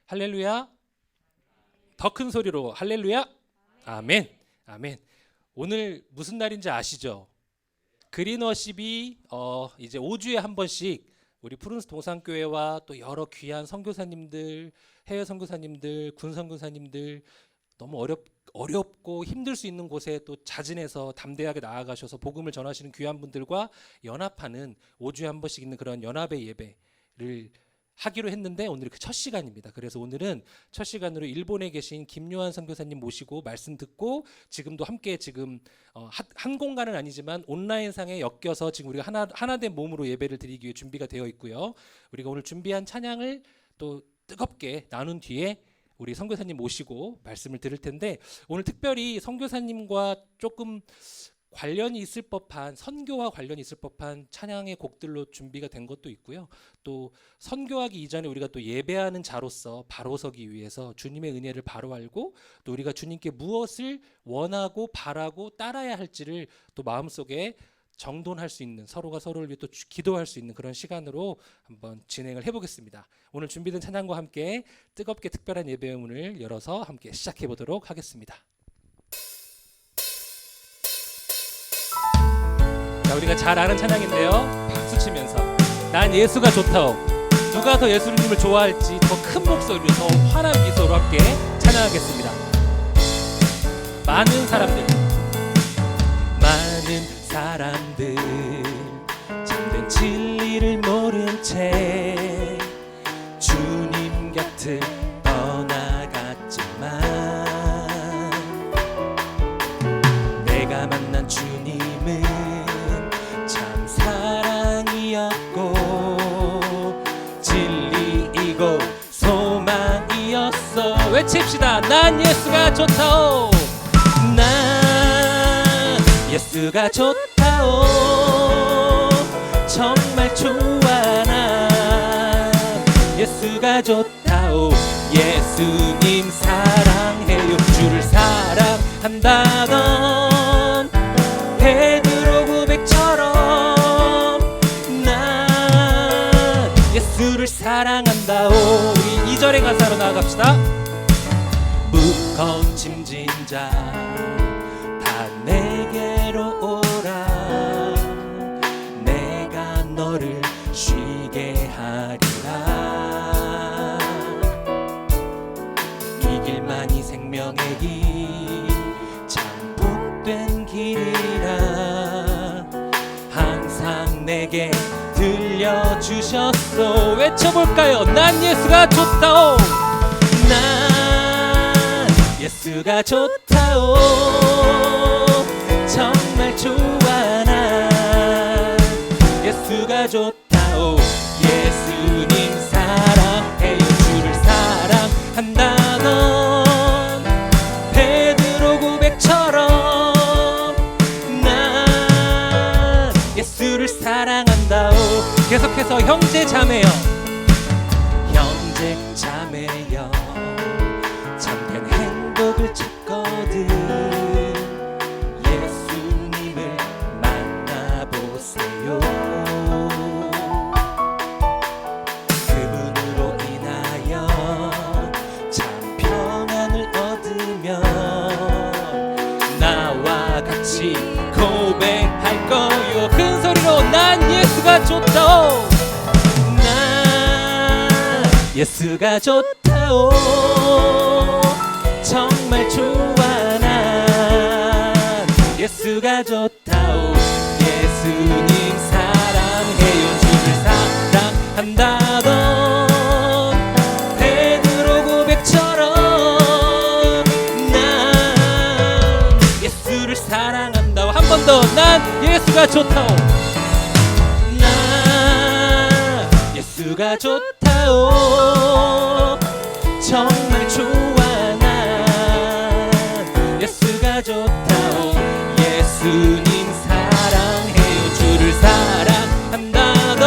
할렐루야. 더 큰 소리로 할렐루야. 아멘. 아멘. 오늘 무슨 날인지 아시죠? 그린워십이 이제 5주에 한 번씩 우리 푸른스 동산교회와 또 여러 귀한 선교사님들, 해외 선교사님들, 군 선교사님들 너무 어렵고 힘들 수 있는 곳에 또 자진해서 담대하게 나아가셔서 복음을 전하시는 귀한 분들과 연합하는 5주에 한 번씩 있는 그런 연합의 예배를 하기로 했는데 오늘 그 첫 시간입니다. 그래서 오늘은 첫 시간으로 일본에 계신 김요한 선교사님 모시고 말씀 듣고 지금도 함께 한 공간은 아니지만 온라인상에 엮여서 지금 우리가 하나된 몸으로 예배를 드리기 위해 준비가 되어 있고요. 우리가 오늘 준비한 찬양을 또 뜨겁게 나눈 뒤에 우리 선교사님 모시고 말씀을 들을 텐데 오늘 특별히 선교사님과 조금 관련이 있을 법한 선교와 관련이 있을 법한 찬양의 곡들로 준비가 된 것도 있고요. 또 선교하기 이전에 우리가 또 예배하는 자로서 바로 서기 위해서 주님의 은혜를 바로 알고 또 우리가 주님께 무엇을 원하고 바라고 따라야 할지를 또 마음속에 정돈할 수 있는 서로가 서로를 위해 또 기도할 수 있는 그런 시간으로 한번 진행을 해보겠습니다. 오늘 준비된 찬양과 함께 뜨겁게 특별한 예배의 문을 열어서 함께 시작해 보도록 하겠습니다. 자, 우리가 잘 아는 찬양인데요. 박수 치면서 난 예수가 좋다오. 누가 더 예수님을 좋아할지 더 큰 목소리로 더 환한 미소로 함께 찬양하겠습니다. 많은 사람들 참된 진리를 모른 채 주님 곁을 떠나갔지만 내가 만난 주님은 참 사랑이었고 진리이고 소망이었어. 외칩시다. 난 예수가 좋다오. 난 예수가 좋다오. 정말 좋아. 난 예수가 좋다오. 예수님 사랑해요. 주를 사랑한다던 베드로 고백처럼 난 예수를 사랑한다오. 우리 2절의 가사로 나아갑시다. 무거운 짐진 자 다 내게로 오라. 내가 너를 쉬게 하리라. 이 길만이 생명의 길 참 복된 길이라 항상 내게 들려주셨소. 외쳐볼까요? 난 예수가 좋다오. 난 예수가 좋다오. 정말 좋아. 난 예수가 좋다오. 예수님 사랑해요. 주를 사랑한다던 베드로 고백처럼 난 예수를 사랑한다오. 계속해서 형제 자매여, 형제 자매여, 참된 행복을 찾거든 예수님을 만나보세요. 그분으로 인하여 참 평안을 얻으며 나와 같이 고백할 거요. 큰 소리로 난 예수가 좋다오. 난 예수가 좋다오. 정말 좋아. 난 예수가 좋다오. 예수님 사랑해요. 주를 사랑한다던 베드로 고백처럼 난 예수를 사랑한다오. 한 번 더. 난 예수가 좋다오. 난 예수가 좋다오. 정말 좋아. 난 예수가 좋다오. 예수님 사랑해요. 주를 사랑한다던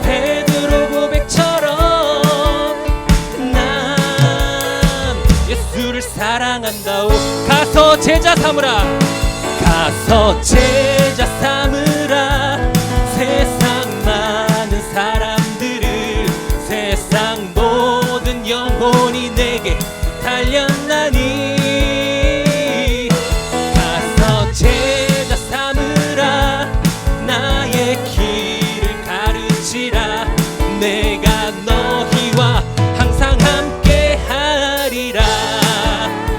베드로 고백처럼 난 예수를 사랑한다오. 가서 제자 삼으라. 가서 제자 삼으라. 세상 많은 사람들을 세상 내게 달렸나니 가서 제자 삼으라 나의 길을 가르치라 내가 너희와 항상 함께 하리라.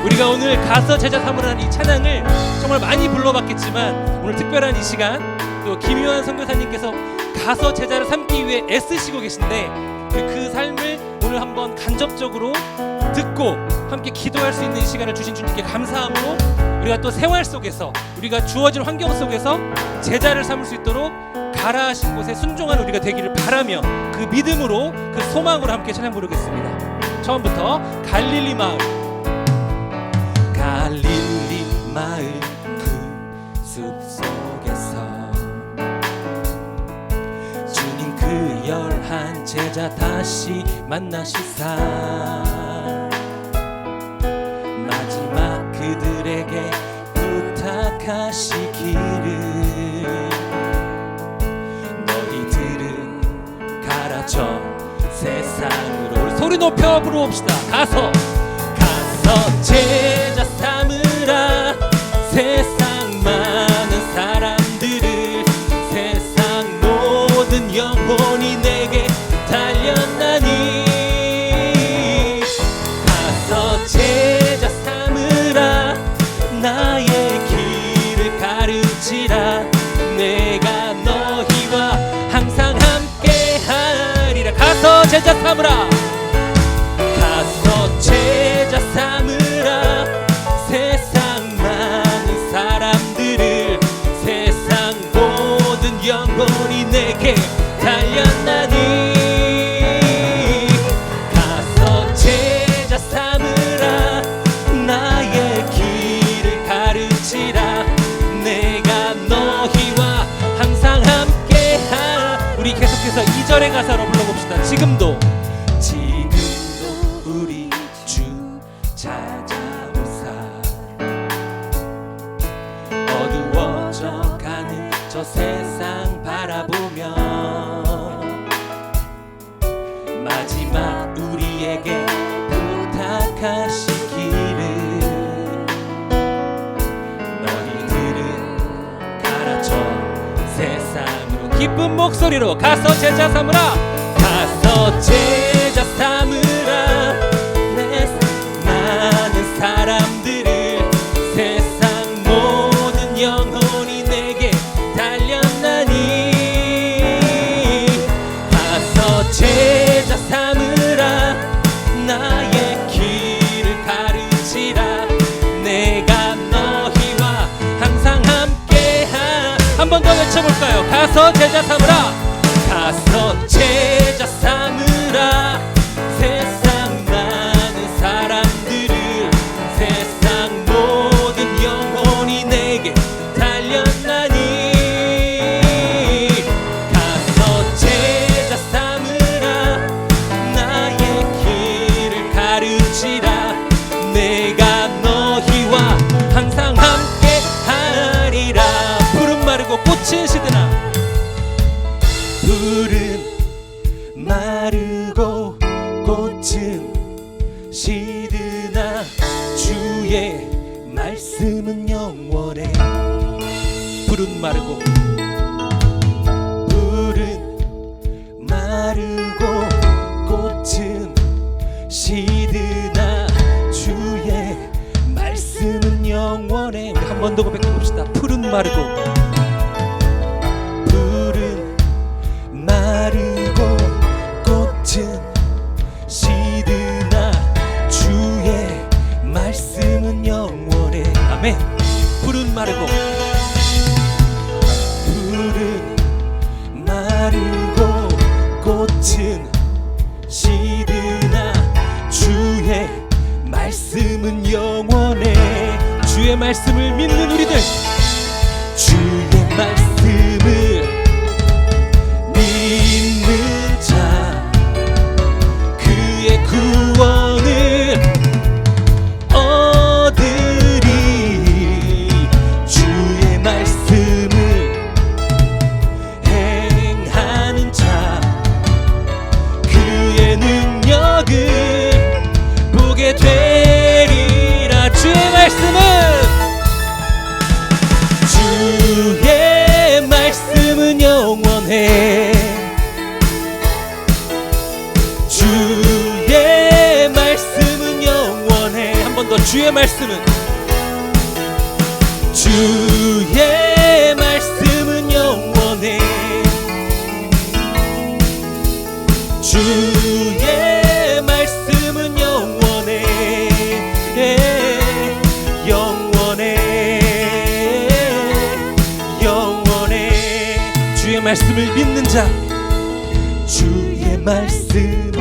우리가 오늘 가서 제자 삼으라는 이 찬양을 정말 많이 불러봤겠지만 오늘 특별한 이 시간 또 김요한 선교사님께서 가서 제자를 삼기 위해 애쓰시고 계신데 그 삶을 오늘 한번 간접적으로 듣고 함께 기도할 수 있는 이 시간을 주신 주님께 감사함으로 우리가 또 생활 속에서 우리가 주어진 환경 속에서 제자를 삼을 수 있도록 가라 하신 곳에 순종한 우리가 되기를 바라며 그 믿음으로 그 소망으로 함께 찬양 부르겠습니다. 처음부터 갈릴리 마을 그 숲속에서 주님 그 11 제자 다시 만나시사 마지막 그들에게 부탁하시기를 너희들은 가라 저 세상으로. 우리 소리 높여 부르봅시다. 가서 제자 삼으라 세상 많은 사람들을 세상 모든 영혼이 내게 달렸나니 가서 제자 삼으라 나의 길을 가르치라 내가 너희와 항상 함께 하리라. 가서 제자 삼으라 가서 제자 삼으라 세상 많은 사람들을 세상 모든 영혼이 내게 달렸나니 가서 제자 삼으라 나의 길을 가르치라 내가 너희와 항상 함께 우리 계속해서 2절의 가사로 불러봅시다. 지금도 우리 주 찾아오사 어두워져 가는 저 세상 바라보며 마지막 우리에게 부탁하시기를 너희들은 가라 저 세상으로. 기쁜 목소리로 가서 제자 삼으라 가서 제자 삼으라 많은 사람들을 세상 모든 영혼이 내게 달렸나니 가서 제자 삼으라 나의 길을 가르치라 내가 너희와 항상 함께 한 번 더 외쳐볼까요? 가서 제자 삼으라 가서 제자 삼으라 세상 많은 사람들을 세상 모든 영혼이 내게 달렸나니 가서 제자 삼으라 나의 길을 가르치라 내가 너희와 항상 함께 하리라. 푸른 마르고 꽃은 시드나 푸른 마르고 꽃은 시드나 주의 말씀은 영원해. 푸른 마르고 꽃은 시드나 주의 말씀은 영원해. 우리 한 번 더 고백해봅시다. 푸른 마르고 꽃은 시드나 주의 말씀은 영원해. 아멘. 푸른 마르고 꽃은 시드나 주의 말씀은 영원해. 주의 말씀을 믿는 우리들 주의 말씀을 믿는 자 그의 구원을 얻으리. 주의 말씀을 행하는 자 그의 능력을 보게 주의 말씀은 영원해. 한 번 더. 주의 말씀은, 주의 말씀은 영원해. 주의 말씀은 영원해. 영원해. 영원해. 주의 말씀을 믿는 자, 주의 말씀을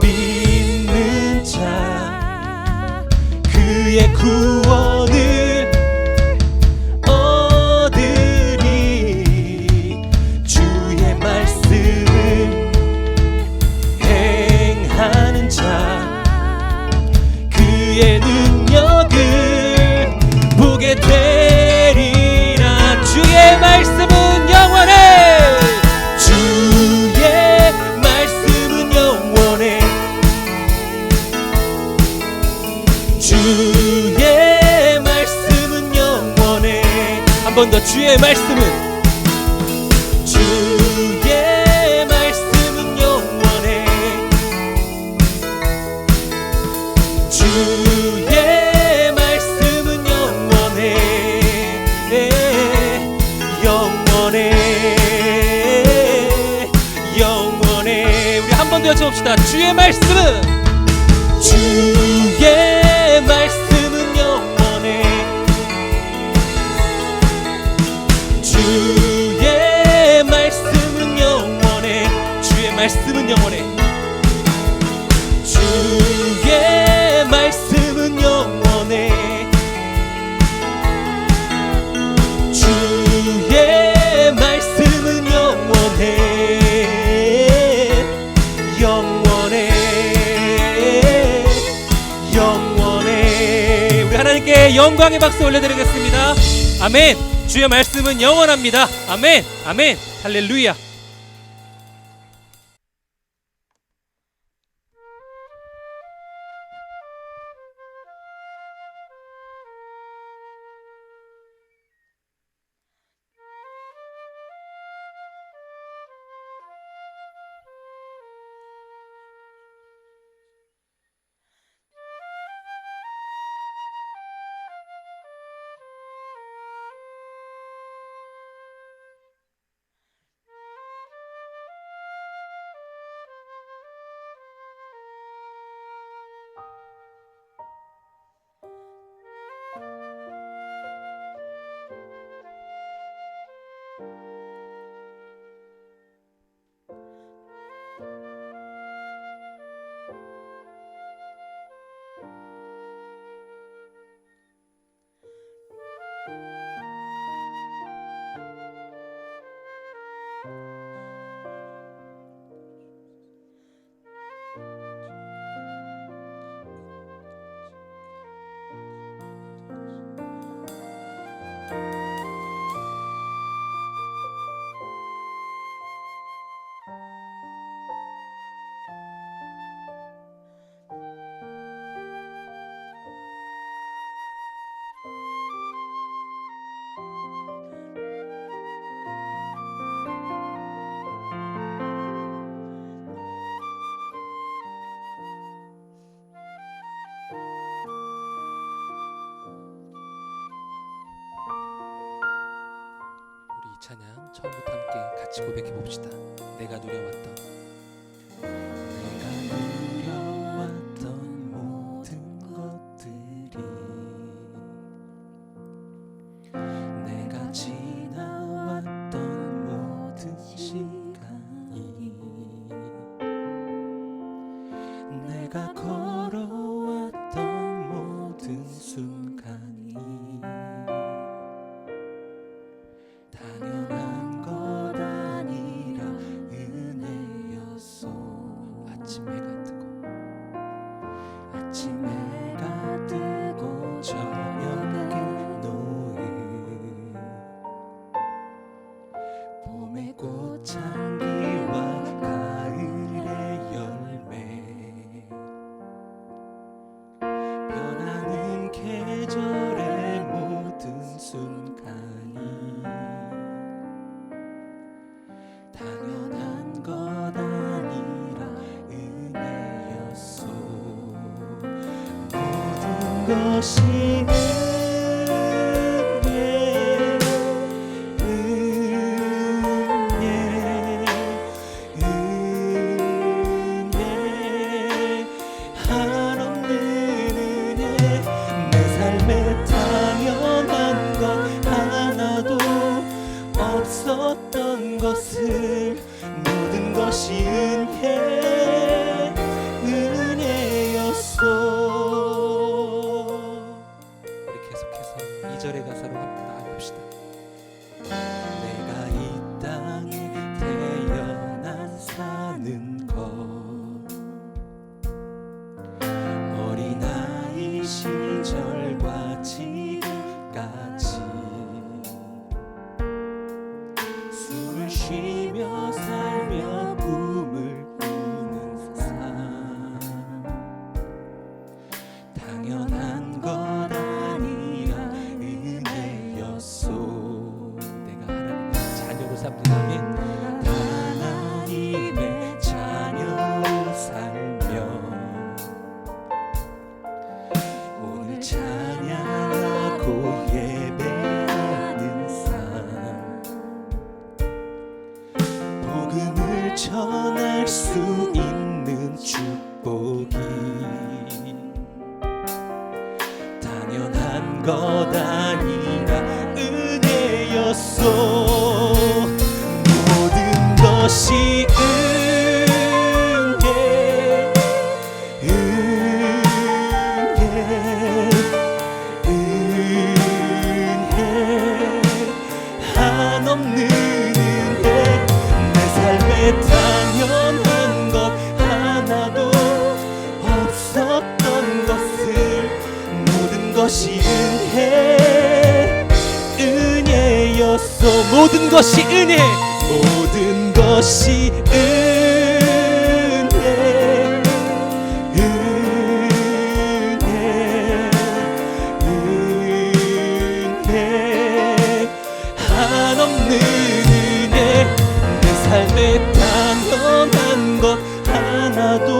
믿는 자, 그의 구원을 얻으리. 주의 말씀을 행하는 자, 그의 능력을 보게 되리라. 주의 말씀은 영원해. 주의 말씀은 영원해. 주의 말씀은 영원해. 한 번 더. 주의 말씀은, 주의 말씀은 영원해. 주의 말씀은 영원해. 영원해. 영원해. 우리 한 번 더 여쭤봅시다. 주의 말씀은, 주의 말씀은 영원해. 주의 말씀은 영원해. 주의 말씀은 영원해. 주의 말씀은 영원해. 주의 말씀은 영원해. 영원해. 영원해. 우리 하나님께 영광의 박수 올려드리겠습니다. 아멘. 주의 말씀은 영원합니다. 아멘. 아멘. 할렐루야. 찬양 처음부터 함께 같이 고백해 봅시다. 내가 누려왔던, 내가 누려왔던 모든 것들이, 내가 지나왔던 모든 시간이, 내가 걸어왔던 모든 순간이 당연한 것 아니라 은혜였소. 것이 없었던 것을 모든 것이 은혜였어. 우리 계속해서 2절의 가사로 함께 나아갑시다. 내가 이 땅에 태어난 사는 것 어린아이 시절과 지금까지 쉬며 살며 꿈을 꾸는 삶 당연한 것 아니라 은혜였소. 내가 하나님의 자녀로 삼는다면 하나님의 자녀로 살며 오늘 찬양하고 예배하는 삶 복음을 전할 수 있는 축복이 당연한 것 아니라 은혜였소. 모든 것이 은혜 한없는 당연한 것 하나도 없었던 것을 모든 것이 은혜였어. 모든 것이 은혜, 모든 것이 은혜 한없는 은혜 내 삶에 당연한 것 하나도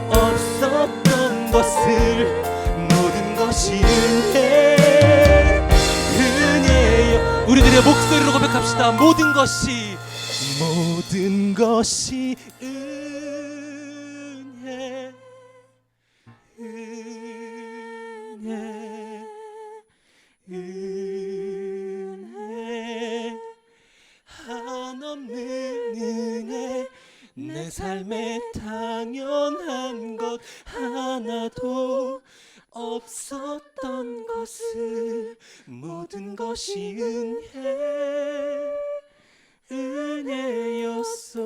없었던 것을 모든 것이 은혜여. 우리들의 목소리로 고백합시다. 모든 것이 은혜 한없는 은혜 내 삶에 당연한 것 하나도 없었던 것을 모든 것이 은혜였어.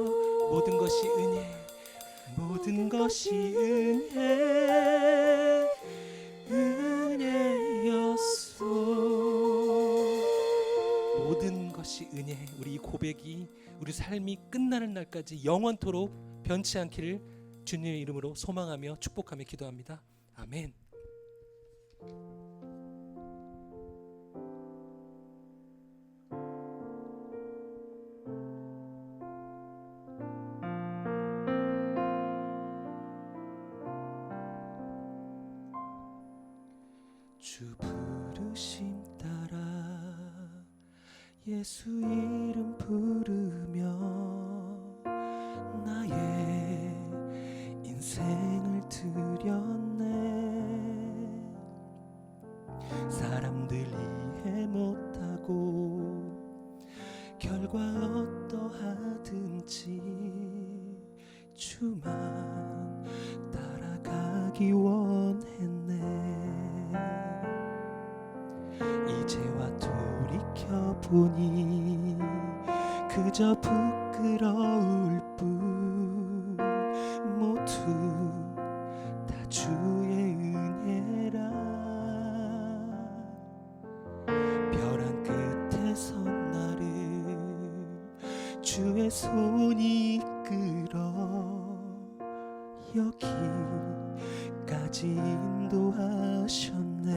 모든 것이 은혜, 모든 것이 은혜였어. 모든 것이 은혜. 우리 이 고백이 우리 삶이 끝나는 날까지 영원토록 변치 않기를 주님의 이름으로 소망하며 축복하며 기도합니다. 아멘. 주 부르심 따라 예수 이름 부르며 나의 인생을 드렸네. 사람들 이해 못하고 결과 어떠하든지 주만 따라가기 원했네. 이제와 돌이켜보니 그저 부끄러울 뿐 모두 다 주의 은혜라. 벼랑 끝에 선 나를 주의 손이 이끌어 여기까지 인도하셨네.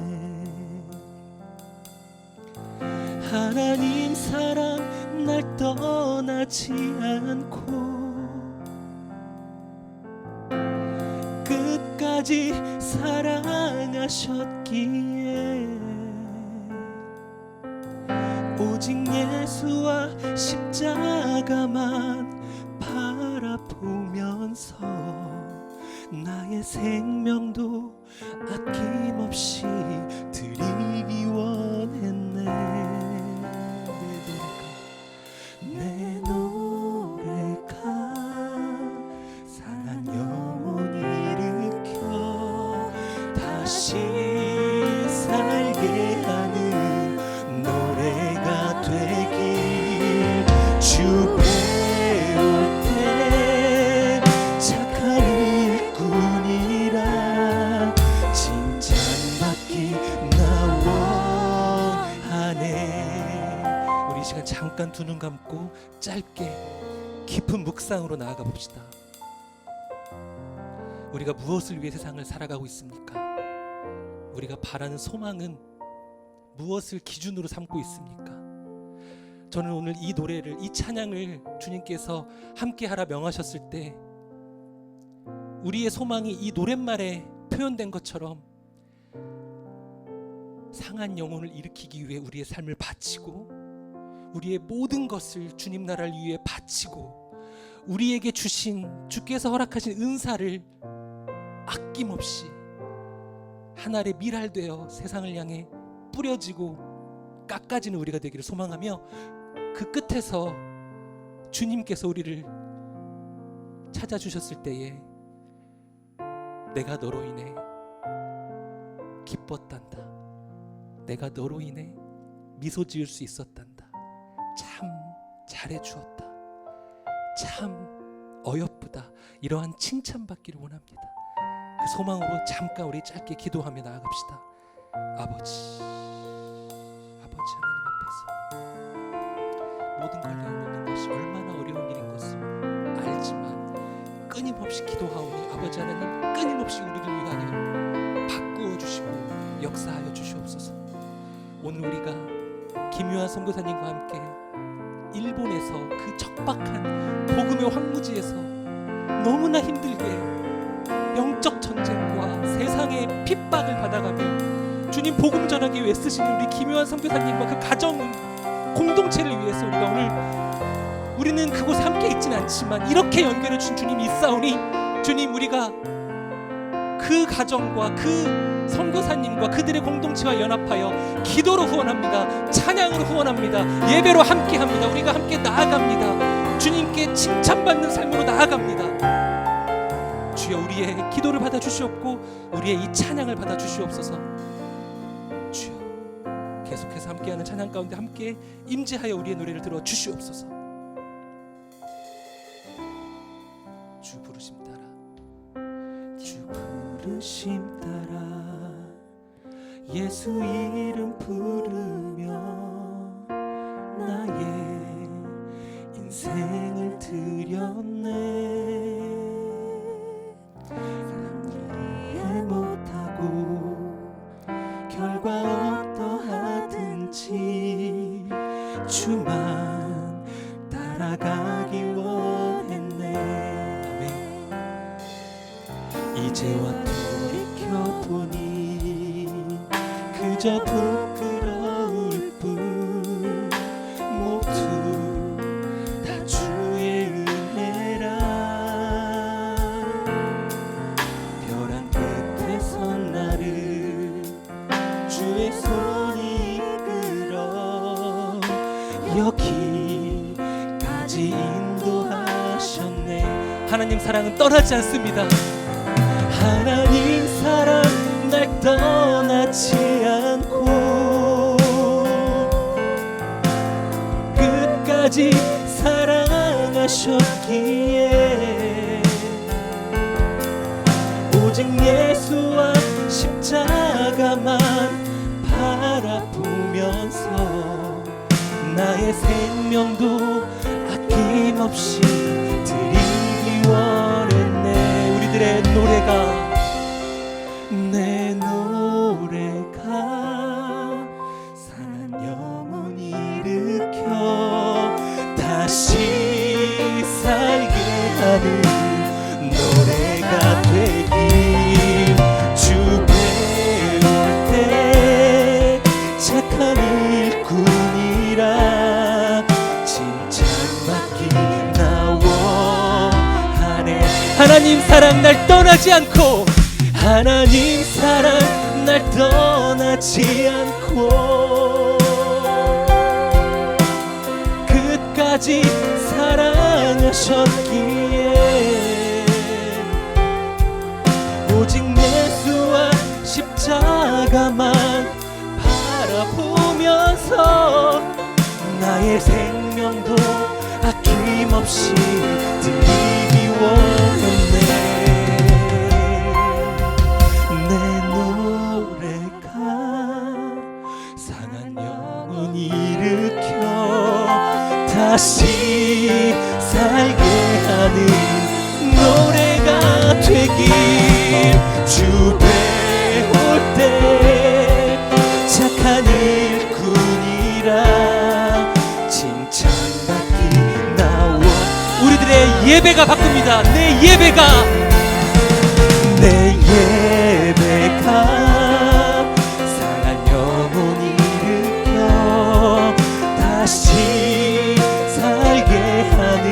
하나님 사랑 날 떠나지 않고 끝까지 사랑하셨기에 오직 예수와 십자가만 바라보면서 나의 생명도 아낌없이 드리기 원했네. 내 노래가 상한 영혼 일으켜 다시 살게 하는 노래가 되길. 주 배울 때 착한 일꾼이라 칭찬받기 나 원하네. 우리 이 시간 잠깐 두 눈 감고 짧게 깊은 묵상으로 나아가 봅시다. 우리가 무엇을 위해 세상을 살아가고 있습니까? 우리가 바라는 소망은 무엇을 기준으로 삼고 있습니까? 저는 오늘 이 노래를, 이 찬양을 주님께서 함께 하라 명하셨을 때 우리의 소망이 이 노랫말에 표현된 것처럼 상한 영혼을 일으키기 위해 우리의 삶을 바치고 우리의 모든 것을 주님 나라를 위해 바치고 우리에게 주신, 주께서 허락하신 은사를 아낌없이 한 알의 밀알되어 세상을 향해 뿌려지고 깎아지는 우리가 되기를 소망하며, 그 끝에서 주님께서 우리를 찾아주셨을 때에 내가 너로 인해 기뻤단다, 내가 너로 인해 미소 지을 수 있었단다, 참 잘해주었다, 참 어여쁘다, 이러한 칭찬받기를 원합니다. 그 소망으로 잠깐 우리 짧게 기도하며 나아갑시다. 아버지 하나님 앞에서 모든 걸 내어놓는 것이 얼마나 어려운 일인 것을 알지만 끊임없이 기도하오니 아버지 하나님 끊임없이 우리를 위하여 바꾸어 주시고 역사하여 주시옵소서. 오늘 우리가 김유한 선교사님과 함께 일본에서 그 척박한 복음의 황무지에서 너무나 힘들게 영적 전쟁과 세상의 핍박을 받아가며 주님 복음 전하기 위해 쓰시는 우리 김유한 선교사님과 그 가정은 공동체를 위해서 우리가 오늘 우리는 그곳에 함께 있지는 않지만 이렇게 연결해 주신 주님이 있사오니 주님, 우리가 그 가정과 그 선교사님과 그들의 공동체와 연합하여 기도로 후원합니다. 찬양으로 후원합니다. 예배로 함께합니다. 우리가 함께 나아갑니다. 주님께 칭찬받는 삶으로 나아갑니다. 주여, 우리의 기도를 받아주시옵고 우리의 이 찬양을 받아주시옵소서. 주여, 계속해서 함께하는 찬양 가운데 함께 임재하여 우리의 노래를 들어 주시옵소서. 주 부르심 따라, 주 부르심 따라 예수 이름 부르며 나의 인생을 드렸네. 이해 못하고 결과 어떠하든지 주만 따라가기 원했네. 아멘. 이제와 돌이켜보니 그저 부끄러울 뿐 모두 다 주의 은혜라. 벼랑 끝에 선 나를 주의 손이 이끌어 여기까지 인도하셨네. 하나님 사랑은 떠나지 않습니다. 하나님 사랑 날 떠나지 않고 끝까지 사랑하셨기에 오직 예수와 십자가만 바라보면서 나의 생명도 아낌없이 드리기 원했네. 우리들의 노래가, 내 노래가 상한 영혼 일으켜 다시 살게 하는 노래가 되길. 하나님 사랑 날 떠나지 않고, 하나님 사랑 날 떠나지 않고 끝까지 사랑하셨기에 오직 예수와 십자가만 바라보면서 나의 생명도 아낌없이 드리기 원했네. 내 노래가 상한 영혼 일으켜 다시 살게 하는 노래가 되길, 주 배울 때 착한 일꾼이라 칭찬받기 나와. 우리들의 예배가 바꿉니다. 내 예배가 상한 영혼 일으켜 다시 살게 하는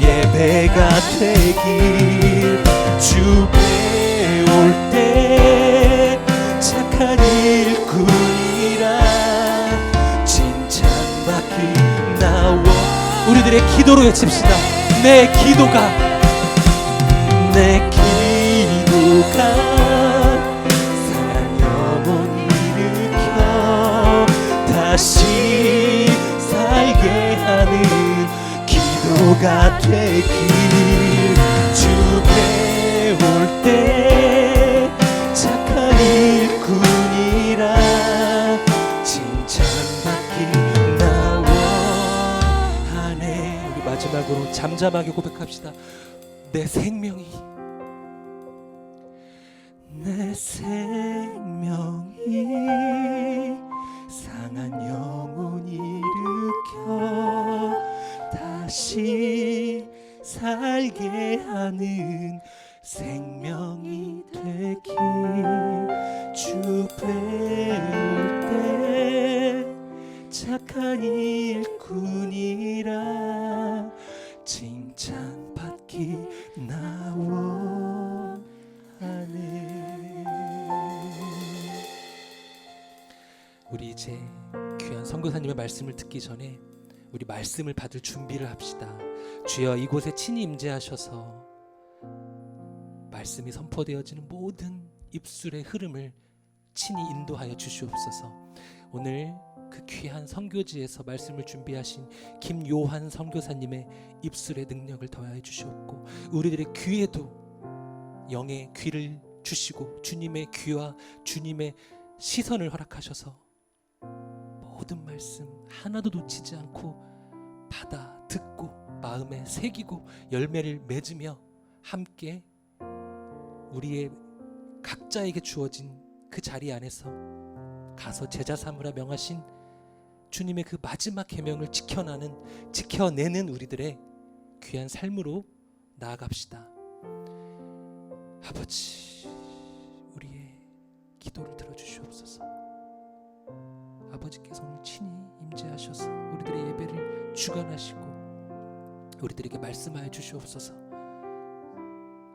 예배가 되길, 주 배울 때 착한 일꾼이라 칭찬받기 나와. 우리들의 기도로 외칩시다. 내 기도가 상한 영혼 일으켜 다시 살게 하는 기도가 되길, 주 배울 때 착한 일꾼이라 칭찬받기 나와 하네. 우리 마지막으로 잠잠하게 고백합시다. 내 생명이 상한 영혼 일으켜 다시 살게 하는 생명이 되길, 주 배울 때 착한 일꾼이라 칭찬받기 나와 하네. 우리 이제 귀한 선교사님의 말씀을 듣기 전에 우리 말씀을 받을 준비를 합시다. 주여 이곳에 친히 임재하셔서 말씀이 선포되어지는 모든 입술의 흐름을 친히 인도하여 주시옵소서. 오늘 그 귀한 선교지에서 말씀을 준비하신 김요한 선교사님의 입술의 능력을 더하여 주시옵고, 우리들의 귀에도 영의 귀를 주시고 주님의 귀와 주님의 시선을 허락하셔서 모든 말씀 하나도 놓치지 않고 받아 듣고 마음에 새기고 열매를 맺으며 함께 우리의 각자에게 주어진 그 자리 안에서 가서 제자 삼으라 명하신 주님의 그 마지막 계명을 지켜내는 우리들의 귀한 삶으로 나아갑시다. 아버지, 우리의 기도를 들어주시옵소서. 아버지께서 오늘 친히 임재하셔서 우리들의 예배를 주관하시고 우리들에게 말씀하여 주시옵소서.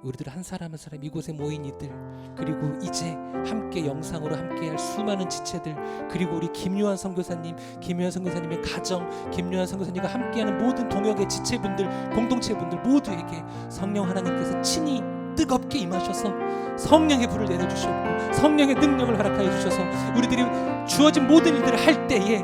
우리들 한 사람 한 사람 이곳에 모인 이들, 그리고 이제 함께 영상으로 함께할 수많은 지체들, 그리고 우리 김요한 선교사님의 가정, 김요한 선교사님과 함께하는 모든 동역의 지체분들, 공동체분들 모두에게 성령 하나님께서 친히 뜨겁게 임하셔서 성령의 불을 내려주시옵고 성령의 능력을 허락하여 주셔서 우리들이 주어진 모든 일들을 할 때에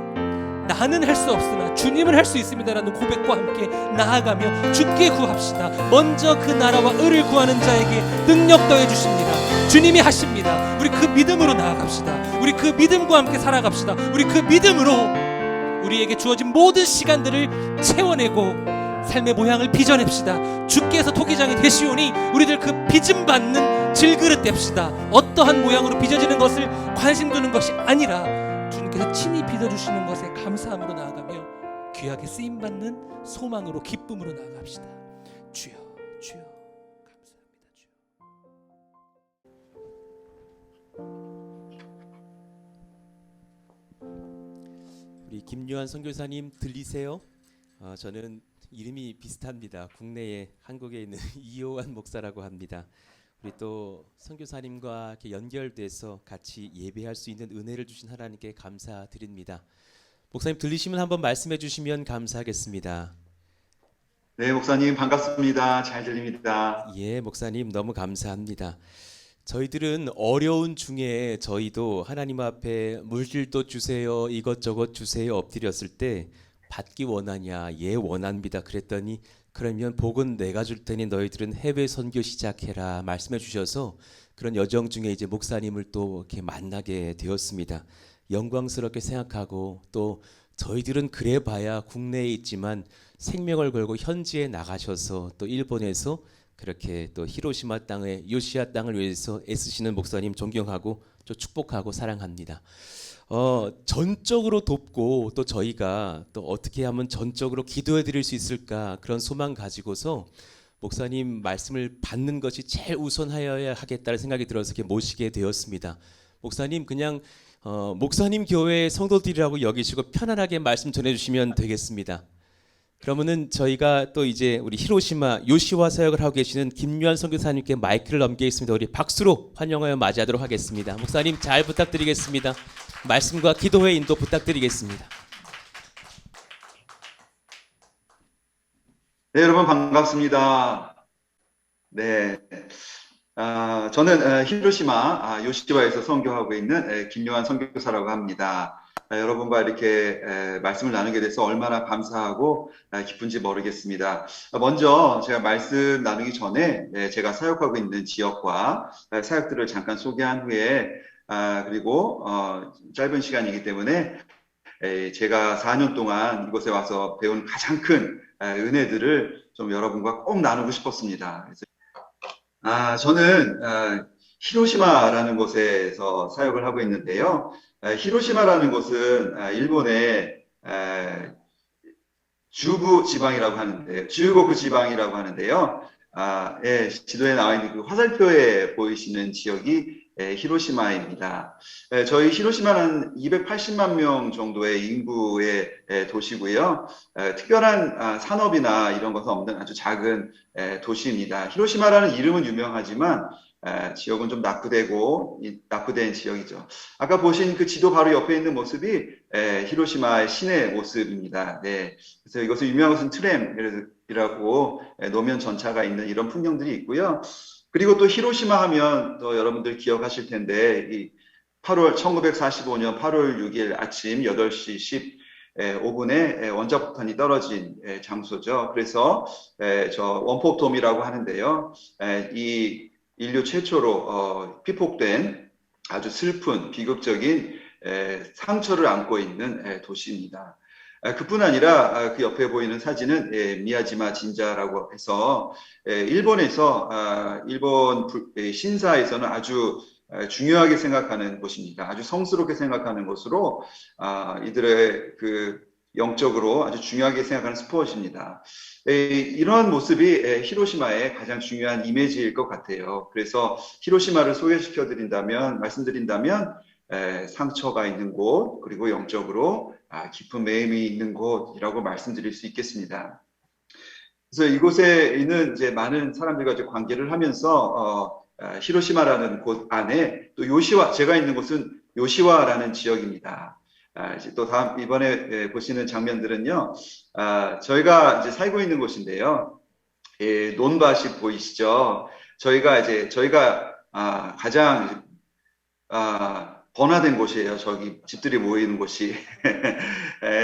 나는 할 수 없으나 주님은 할 수 있습니다라는 고백과 함께 나아가며 주께 구합시다. 먼저 그 나라와 의를 구하는 자에게 능력 더해 주십니다. 주님이 하십니다. 우리 그 믿음으로 나아갑시다. 우리 그 믿음과 함께 살아갑시다. 우리 그 믿음으로 우리에게 주어진 모든 시간들을 채워내고 삶의 모양을 빚어냅시다. 주께서 토기장이 되시오니 우리들 그 빚음받는 질그릇 됩시다. 어떠한 모양으로 빚어지는 것을 관심 두는 것이 아니라 주님께서 친히 빚어주시는 것에 감사함으로 나아가며 귀하게 쓰임받는 소망으로 기쁨으로 나아갑시다. 주여, 주여, 감사합니다. 주여. 우리 김요한 선교사님 들리세요? 저는 이름이 비슷합니다. 국내에 한국에 있는 이호환 목사라고 합니다. 우리 또 선교사님과 이렇게 연결돼서 같이 예배할 수 있는 은혜를 주신 하나님께 감사드립니다. 목사님 들리시면 한번 말씀해 주시면 감사하겠습니다. 네, 목사님 반갑습니다. 잘 들립니다. 예, 목사님 너무 감사합니다. 저희들은 어려운 중에 저희도 하나님 앞에 물질도 주세요, 이것저것 주세요 엎드렸을 때 받기 원하냐? 예, 원합니다. 그랬더니 그러면 복은 내가 줄 테니 너희들은 해외 선교 시작해라 말씀해 주셔서 그런 여정 중에 이제 목사님을 또 이렇게 만나게 되었습니다. 영광스럽게 생각하고 또 저희들은 그래 봐야 국내에 있지만 생명을 걸고 현지에 나가셔서 또 일본에서 그렇게 또 히로시마 땅의 요시아 땅을 위해서 애쓰시는 목사님 존경하고 또 축복하고 사랑합니다. 전적으로 돕고 또 저희가 또 어떻게 하면 전적으로 기도해 드릴 수 있을까 그런 소망 가지고서 목사님 말씀을 받는 것이 제일 우선하여야 하겠다는 생각이 들어서 이렇게 모시게 되었습니다. 목사님 그냥 목사님 교회 성도들이라고 여기시고 편안하게 말씀 전해주시면 되겠습니다. 그러면은 저희가 또 이제 우리 히로시마 요시와 사역을 하고 계시는 김유한 선교사님께 마이크를 넘기겠습니다. 우리 박수로 환영하여 맞이하도록 하겠습니다. 목사님 잘 부탁드리겠습니다. 말씀과 기도의 인도 부탁드리겠습니다. 네, 여러분 반갑습니다. 네, 저는 히로시마 요시와에서 선교하고 있는 김요한 선교사라고 합니다. 여러분과 이렇게 말씀을 나누게 돼서 얼마나 감사하고 기쁜지 모르겠습니다. 먼저 제가 말씀 나누기 전에 제가 사역하고 있는 지역과 사역들을 잠깐 소개한 후에 그리고 짧은 시간이기 때문에 제가 4년 동안 이곳에 와서 배운 가장 큰 은혜들을 좀 여러분과 꼭 나누고 싶었습니다. 저는 히로시마라는 곳에서 사역을 하고 있는데요. 히로시마라는 곳은 일본의 주구 지방이라고 하는데요. 주고쿠 지방이라고 하는데요. 지도에 나와 있는 그 화살표에 보이시는 지역이 히로시마입니다. 저희 히로시마는 280만 명 정도의 인구의 도시고요. 특별한 산업이나 이런 것은 없는 아주 작은 도시입니다. 히로시마라는 이름은 유명하지만 지역은 좀 낙후된 지역이죠. 아까 보신 그 지도 바로 옆에 있는 모습이 히로시마의 시내 모습입니다. 네. 그래서 이것은 유명한 것은 트램이라고 노면 전차가 있는 이런 풍경들이 있고요. 그리고 또 히로시마 하면 또 여러분들 기억하실 텐데 이 1945년 8월 6일 아침 8시 15분에 원자폭탄이 떨어진 장소죠. 그래서 저 원포톰이라고 하는데요. 이 인류 최초로 피폭된 아주 슬픈 비극적인 상처를 안고 있는 도시입니다. 그뿐 아니라 그 옆에 보이는 사진은 미야지마 진자라고 해서 일본에서 일본 신사에서는 아주 중요하게 생각하는 곳입니다. 아주 성스럽게 생각하는 곳으로 이들의 그 영적으로 아주 중요하게 생각하는 스포츠입니다. 이러한 모습이 히로시마의 가장 중요한 이미지일 것 같아요. 그래서 히로시마를 말씀드린다면 상처가 있는 곳, 그리고 영적으로 깊은 매임이 있는 곳이라고 말씀드릴 수 있겠습니다. 그래서 이곳에 있는 이제 많은 사람들과 이제 관계를 하면서 히로시마라는 곳 안에 또 제가 있는 곳은 요시와라는 지역입니다. 이제 또 이번에 보시는 장면들은요, 저희가 이제 살고 있는 곳인데요. 논밭이 보이시죠? 저희가 가장 번화된 곳이에요. 저기 집들이 모이는 곳이.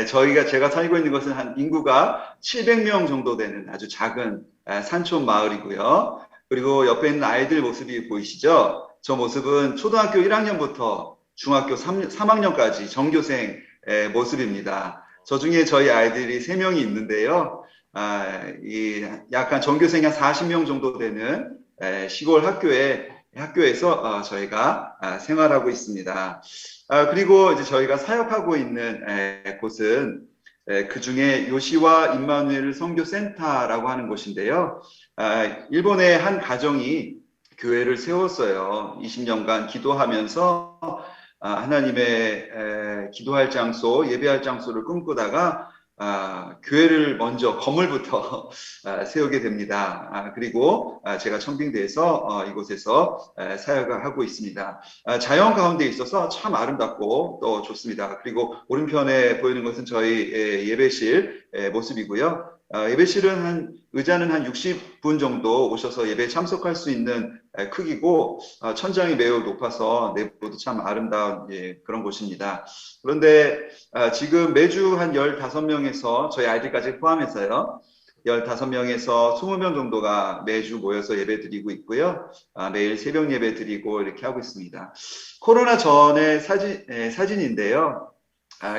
제가 살고 있는 것은 한 인구가 700명 정도 되는 아주 작은 산촌 마을이고요. 그리고 옆에 있는 아이들 모습이 보이시죠? 저 모습은 초등학교 1학년부터 중학교 3학년까지 전교생 모습입니다. 저 중에 저희 아이들이 3명이 있는데요. 약간 전교생이 한 40명 정도 되는 시골 학교에서 저희가 생활하고 있습니다. 그리고 이제 저희가 사역하고 있는 곳은 그 중에 요시와 임마누엘 선교센터라고 하는 곳인데요. 일본의 한 가정이 교회를 세웠어요. 20년간 기도하면서 하나님의 기도할 장소, 예배할 장소를 꿈꾸다가 교회를 먼저 건물부터 세우게 됩니다. 그리고 제가 청빙대에서 이곳에서 사역을 하고 있습니다. 자연 가운데 있어서 참 아름답고 또 좋습니다. 그리고 오른편에 보이는 것은 저희 예배실 모습이고요. 예배실은 의자는 한 60분 정도 오셔서 예배에 참석할 수 있는 크기고, 천장이 매우 높아서 내부도 참 아름다운 그런 곳입니다. 그런데 지금 매주 한 15명에서 저희 아이들까지 포함해서요, 15명에서 20명 정도가 매주 모여서 예배 드리고 있고요. 매일 새벽 예배 드리고 이렇게 하고 있습니다. 코로나 전에 사진인데요.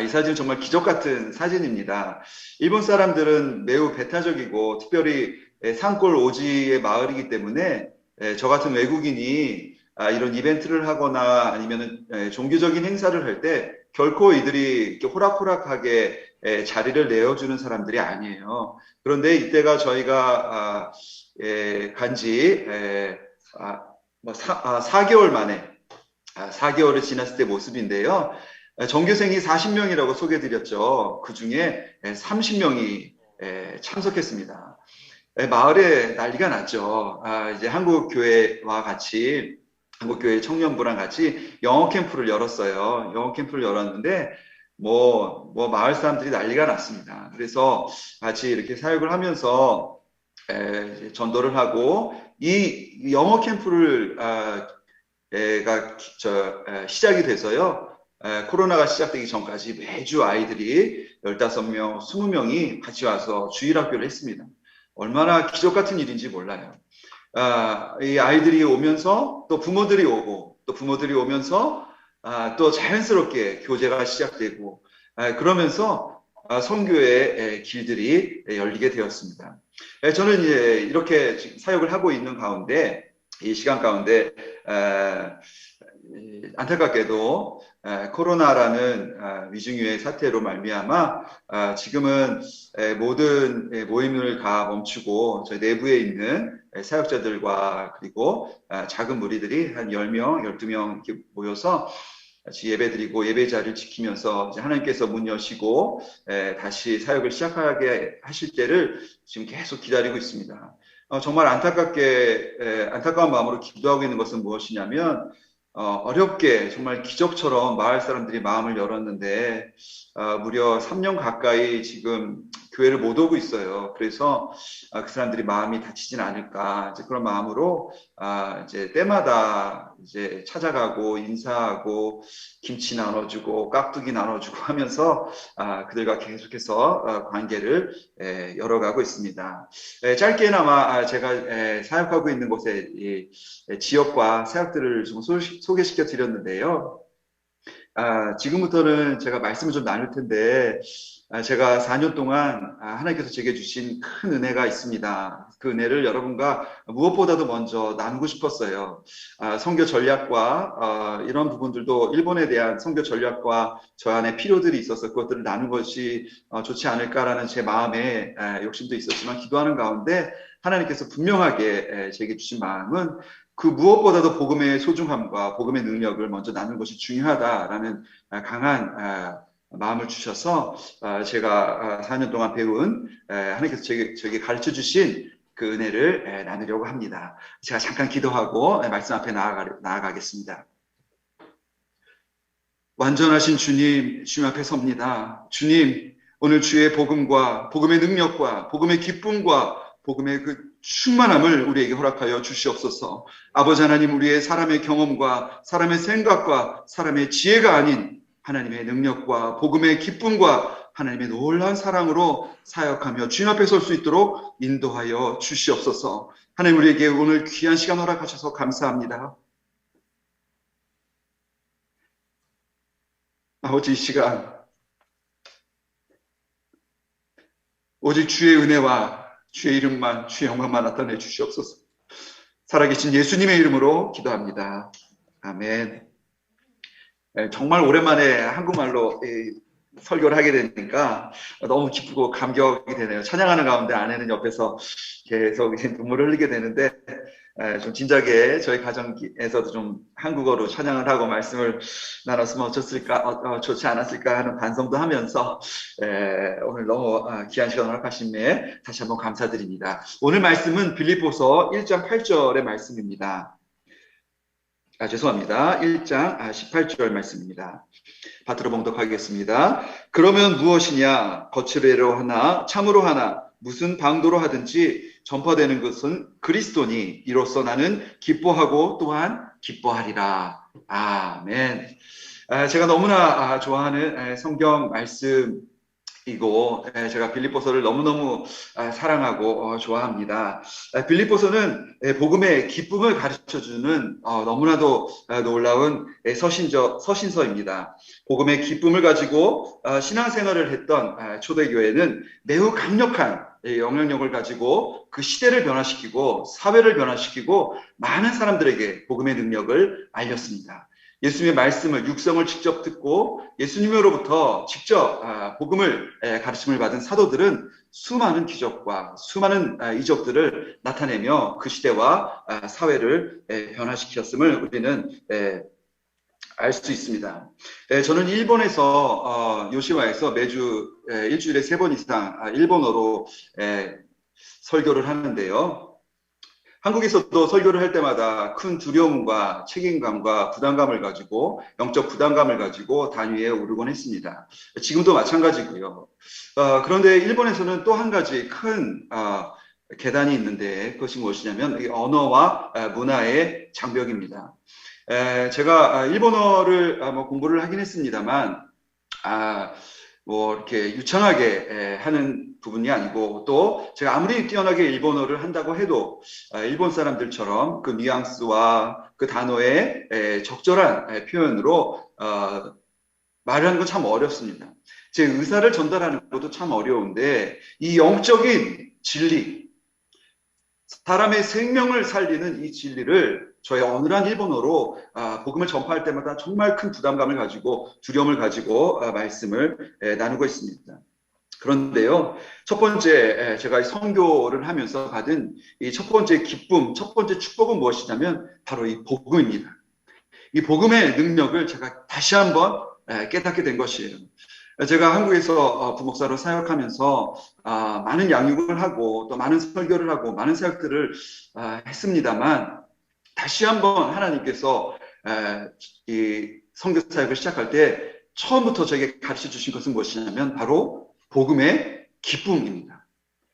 이 사진은 정말 기적 같은 사진입니다. 일본 사람들은 매우 배타적이고 특별히 산골 오지의 마을이기 때문에 저 같은 외국인이 이런 이벤트를 하거나 아니면 종교적인 행사를 할 때 결코 이들이 이렇게 호락호락하게 자리를 내어주는 사람들이 아니에요. 그런데 이때가 저희가 간지 4개월 만에 4개월을 지났을 때 모습인데요. 전교생이 40명이라고 소개드렸죠. 그 중에 30명이 참석했습니다. 마을에 난리가 났죠. 이제 한국교회와 같이, 한국교회 청년부랑 같이 영어 캠프를 열었어요. 영어 캠프를 열었는데, 마을 사람들이 난리가 났습니다. 그래서 같이 이렇게 사역을 하면서 전도를 하고, 이 영어 캠프를, 시작이 돼서요. 코로나가 시작되기 전까지 매주 아이들이 15명, 20명이 같이 와서 주일학교를 했습니다. 얼마나 기적 같은 일인지 몰라요. 이 아이들이 오면서 또 부모들이 오고, 또 부모들이 오면서 또 자연스럽게 교제가 시작되고, 그러면서 선교의 길들이 열리게 되었습니다. 저는 이제 이렇게 사역을 하고 있는 가운데, 이 시간 가운데 안타깝게도 코로나라는 위중유의 사태로 말미암아 지금은 모든 모임을 다 멈추고 저희 내부에 있는 사역자들과 그리고 작은 무리들이 한 10명, 12명 이렇게 모여서 같이 예배드리고 예배 자리를 지키면서 이제 하나님께서 문 여시고 다시 사역을 시작하게 하실 때를 지금 계속 기다리고 있습니다. 정말 안타까운 마음으로 기도하고 있는 것은 무엇이냐면 어렵게 정말 기적처럼 마을 사람들이 마음을 열었는데 무려 3년 가까이 지금 교회를 못 오고 있어요. 그래서 그 사람들이 마음이 다치진 않을까 이제 그런 마음으로 이제 때마다 이제 찾아가고 인사하고 김치 나눠주고 깍두기 나눠주고 하면서 그들과 계속해서 관계를 열어가고 있습니다. 짧게나마 제가 사역하고 있는 곳의 이 지역과 사역들을 좀 소개시켜 드렸는데요. 지금부터는 제가 말씀을 좀 나눌 텐데, 제가 4년 동안 하나님께서 제게 주신 큰 은혜가 있습니다. 그 은혜를 여러분과 무엇보다도 먼저 나누고 싶었어요. 선교 전략과 이런 부분들도 일본에 대한 선교 전략과 저 안에 필요들이 있어서 그것들을 나누는 것이 좋지 않을까라는 제 마음에 욕심도 있었지만 기도하는 가운데 하나님께서 분명하게 제게 주신 마음은 그 무엇보다도 복음의 소중함과 복음의 능력을 먼저 나누는 것이 중요하다라는 강한 마음을 주셔서 제가 4년 동안 배운 하나님께서 저에게 가르쳐 주신 그 은혜를 나누려고 합니다. 제가 잠깐 기도하고 말씀 앞에 나아가겠습니다. 완전하신 주님, 주님 앞에 섭니다. 주님, 오늘 주의 복음과 복음의 능력과 복음의 기쁨과 복음의 그 충만함을 우리에게 허락하여 주시옵소서. 아버지 하나님, 우리의 사람의 경험과 사람의 생각과 사람의 지혜가 아닌 하나님의 능력과 복음의 기쁨과 하나님의 놀라운 사랑으로 사역하며 주님 앞에 설 수 있도록 인도하여 주시옵소서. 하나님, 우리에게 오늘 귀한 시간 허락하셔서 감사합니다. 아버지, 이 시간 오직 주의 은혜와 주의 이름만, 주의 영광만 나타내 주시옵소서. 살아계신 예수님의 이름으로 기도합니다. 아멘. 정말 오랜만에 한국말로 설교를 하게 되니까 너무 기쁘고 감격이 되네요. 찬양하는 가운데 아내는 옆에서 계속 눈물을 흘리게 되는데 좀 진작에 저희 가정에서도 좀 한국어로 찬양을 하고 말씀을 나눴으면 어쩌을까, 좋지 않았을까 하는 반성도 하면서 오늘 너무 귀한 시간 허락하심에 다시 한번 감사드립니다. 오늘 말씀은 빌립보서 1장 8절의 말씀입니다. 죄송합니다. 1장 18절 말씀입니다. 받들어 봉독하겠습니다. 그러면 무엇이냐? 거칠애로 하나 참으로 하나 무슨 방도로 하든지 전파되는 것은 그리스도니 이로써 나는 기뻐하고 또한 기뻐하리라. 아멘. 제가 너무나 좋아하는 성경 말씀이고 제가 빌립보서를 너무너무 사랑하고 좋아합니다. 빌립보서는 복음의 기쁨을 가르쳐주는 너무나도 놀라운 서신서입니다. 복음의 기쁨을 가지고 신앙생활을 했던 초대교회는 매우 강력한 영향력을 가지고 그 시대를 변화시키고 사회를 변화시키고 많은 사람들에게 복음의 능력을 알렸습니다. 예수님의 말씀을 육성을 직접 듣고 예수님으로부터 직접 복음을 가르침을 받은 사도들은 수많은 기적과 수많은 이적들을 나타내며 그 시대와 사회를 변화시켰음을 우리는 알 수 있습니다. 저는 일본에서 요시마에서 매주 일주일에 3번 이상 일본어로 설교를 하는데요. 한국에서도 설교를 할 때마다 큰 두려움과 책임감과 부담감을 가지고 영적 부담감을 가지고 단위에 오르곤 했습니다. 지금도 마찬가지고요. 그런데 일본에서는 또 한 가지 큰 계단이 있는데 그것이 무엇이냐면 이 언어와 문화의 장벽입니다. 제가 일본어를 공부를 하긴 했습니다만 이렇게 유창하게 하는 부분이 아니고 또 제가 아무리 뛰어나게 일본어를 한다고 해도 일본 사람들처럼 그 뉘앙스와 그 단어의 적절한 표현으로 말을 하는 건 참 어렵습니다. 제 의사를 전달하는 것도 참 어려운데 이 영적인 진리, 사람의 생명을 살리는 이 진리를 저의 어눌한 일본어로 복음을 전파할 때마다 정말 큰 부담감을 가지고 두려움을 가지고 말씀을 나누고 있습니다. 그런데요, 첫 번째 제가 선교를 하면서 받은 이 첫 번째 기쁨, 첫 번째 축복은 무엇이냐면 바로 이 복음입니다. 이 복음의 능력을 제가 다시 한번 깨닫게 된 것이에요. 제가 한국에서 부목사로 사역하면서 많은 양육을 하고 또 많은 설교를 하고 많은 사역들을 했습니다만 다시 한번 하나님께서 이 선교 사역을 시작할 때 처음부터 저에게 가르쳐 주신 것은 무엇이냐면 바로 복음의 기쁨입니다.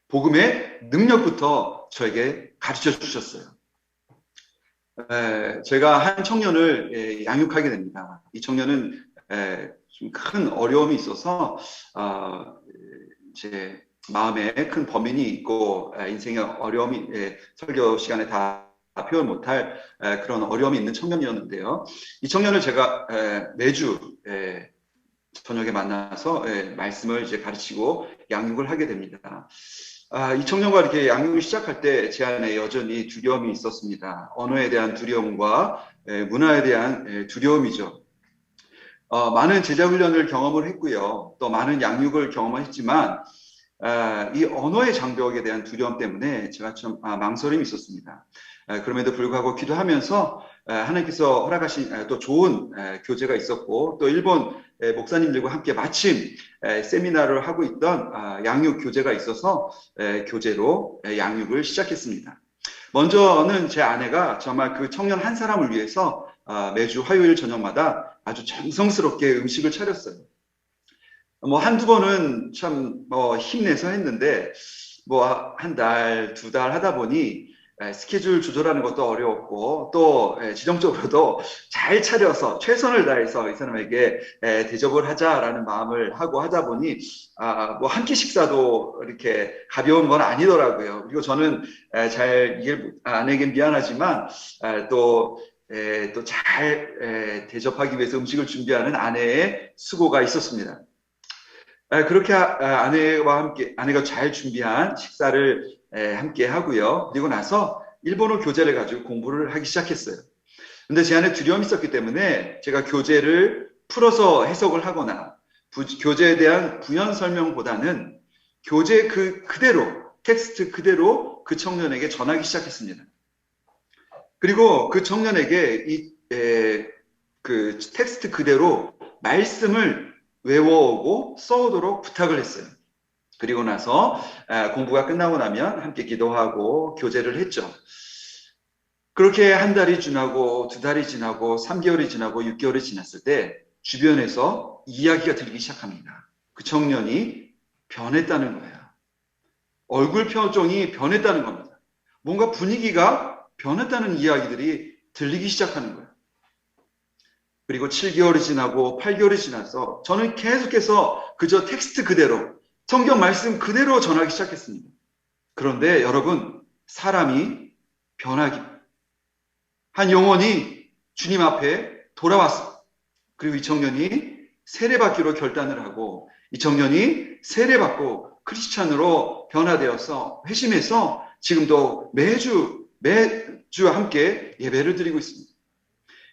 복음의 능력부터 저에게 가르쳐 주셨어요. 제가 한 청년을 양육하게 됩니다. 이 청년은 좀 큰 어려움이 있어서 제 마음에 큰 범인이 있고 인생의 어려움이 설교 시간에 다 표현 못할 그런 어려움이 있는 청년이었는데요. 이 청년을 제가 매주 저녁에 만나서 말씀을 이제 가르치고 양육을 하게 됩니다. 이 청년과 이렇게 양육을 시작할 때 제 안에 여전히 두려움이 있었습니다. 언어에 대한 두려움과 문화에 대한 두려움이죠. 많은 제자훈련을 경험을 했고요. 또 많은 양육을 경험을 했지만 이 언어의 장벽에 대한 두려움 때문에 제가 좀 망설임이 있었습니다. 그럼에도 불구하고 기도하면서 하나님께서 허락하신 또 좋은 교재가 있었고 또 일본 목사님들과 함께 마침 세미나를 하고 있던 양육 교재가 있어서 교재로 양육을 시작했습니다. 먼저는 제 아내가 정말 그 청년 한 사람을 위해서 매주 화요일 저녁마다 아주 정성스럽게 음식을 차렸어요. 한두 번은 참 힘내서 했는데 한 달, 2달 하다 보니 스케줄 조절하는 것도 어려웠고 또 지정적으로도 잘 차려서 최선을 다해서 이 사람에게 대접을 하자라는 마음을 하고 하다 보니 한 끼 식사도 이렇게 가벼운 건 아니더라고요. 그리고 저는 잘 아내에겐 미안하지만 또 잘 대접하기 위해서 음식을 준비하는 아내의 수고가 있었습니다. 그렇게 아내가 잘 준비한 식사를 함께 하고요. 그리고 나서 일본어 교재를 가지고 공부를 하기 시작했어요. 근데 제 안에 두려움이 있었기 때문에 제가 교재를 풀어서 해석을 하거나 교재에 대한 부연 설명보다는 교재 그대로 텍스트 그대로 그 청년에게 전하기 시작했습니다. 그리고 그 청년에게 그 텍스트 그대로 말씀을 외워오고 써오도록 부탁을 했어요. 그리고 나서 공부가 끝나고 나면 함께 기도하고 교제를 했죠. 그렇게 한 달이 지나고 두 달이 지나고 3개월이 지나고 6개월이 지났을 때 주변에서 이야기가 들리기 시작합니다. 그 청년이 변했다는 거예요. 얼굴 표정이 변했다는 겁니다. 뭔가 분위기가 변했다는 이야기들이 들리기 시작하는 거예요. 그리고 7개월이 지나고 8개월이 지나서 저는 계속해서 그저 텍스트 그대로 성경 말씀 그대로 전하기 시작했습니다. 그런데 여러분, 사람이 변하기, 한 영혼이 주님 앞에 돌아왔습니다. 그리고 이 청년이 세례받기로 결단을 하고 이 청년이 세례받고 크리스찬으로 변화되어서 회심해서 지금도 매주 함께 예배를 드리고 있습니다.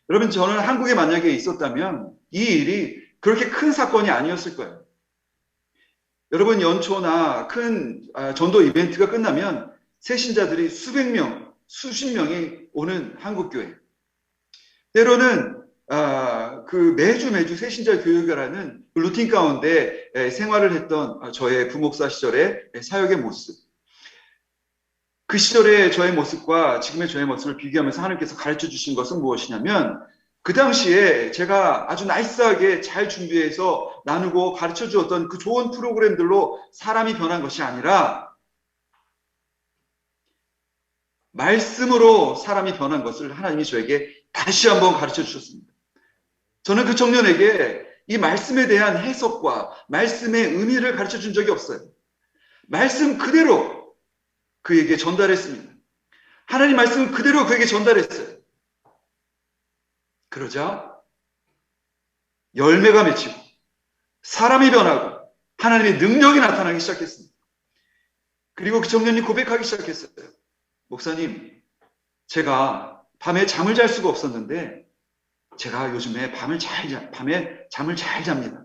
여러분, 저는 한국에 만약에 있었다면 이 일이 그렇게 큰 사건이 아니었을 거예요. 여러분, 연초나 큰 전도 이벤트가 끝나면 새신자들이 수백 명, 수십 명이 오는 한국교회. 때로는 그 매주 새신자 교육을 하는 루틴 가운데 생활을 했던 저의 부목사 시절의 사역의 모습. 그 시절의 저의 모습과 지금의 저의 모습을 비교하면서 하나님께서 가르쳐 주신 것은 무엇이냐면 그 당시에 제가 아주 나이스하게 잘 준비해서 나누고 가르쳐 주었던 그 좋은 프로그램들로 사람이 변한 것이 아니라 말씀으로 사람이 변한 것을 하나님이 저에게 다시 한번 가르쳐 주셨습니다. 저는 그 청년에게 이 말씀에 대한 해석과 말씀의 의미를 가르쳐 준 적이 없어요. 말씀 그대로 그에게 전달했습니다. 하나님 말씀 그대로 그에게 전달했어요. 그러자 열매가 맺히고 사람이 변하고 하나님의 능력이 나타나기 시작했습니다. 그리고 그 청년이 고백하기 시작했어요. 목사님, 제가 밤에 잠을 잘 수가 없었는데 제가 요즘에 밤에 잠을 잘 잡니다.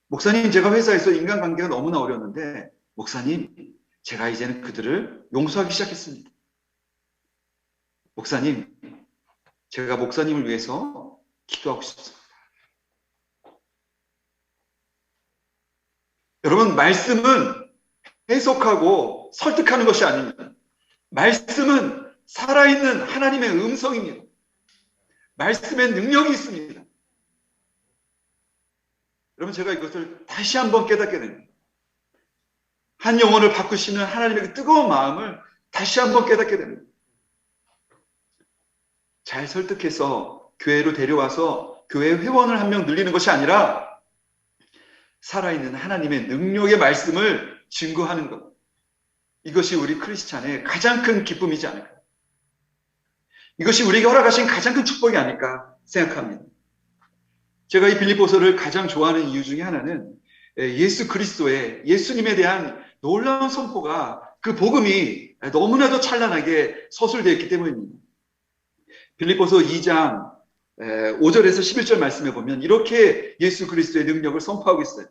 목사님, 제가 회사에서 인간관계가 너무나 어려웠는데 목사님, 제가 이제는 그들을 용서하기 시작했습니다. 목사님, 제가 목사님을 위해서 기도하고 싶습니다. 여러분, 말씀은 해석하고 설득하는 것이 아닙니다. 말씀은 살아있는 하나님의 음성입니다. 말씀에 능력이 있습니다. 여러분, 제가 이것을 다시 한번 깨닫게 됩니다. 한 영혼을 바꾸시는 하나님의 그 뜨거운 마음을 다시 한번 깨닫게 됩니다. 잘 설득해서 교회로 데려와서 교회 회원을 한 명 늘리는 것이 아니라 살아있는 하나님의 능력의 말씀을 증거하는 것. 이것이 우리 크리스찬의 가장 큰 기쁨이지 않을까. 이것이 우리에게 허락하신 가장 큰 축복이 아닐까 생각합니다. 제가 이 빌립보서를 가장 좋아하는 이유 중에 하나는 예수 그리스도의 예수님에 대한 놀라운 선포가 그 복음이 너무나도 찬란하게 서술되어 있기 때문입니다. 빌립보서 2장 5절에서 11절 말씀에 보면 이렇게 예수 그리스도의 능력을 선포하고 있어요.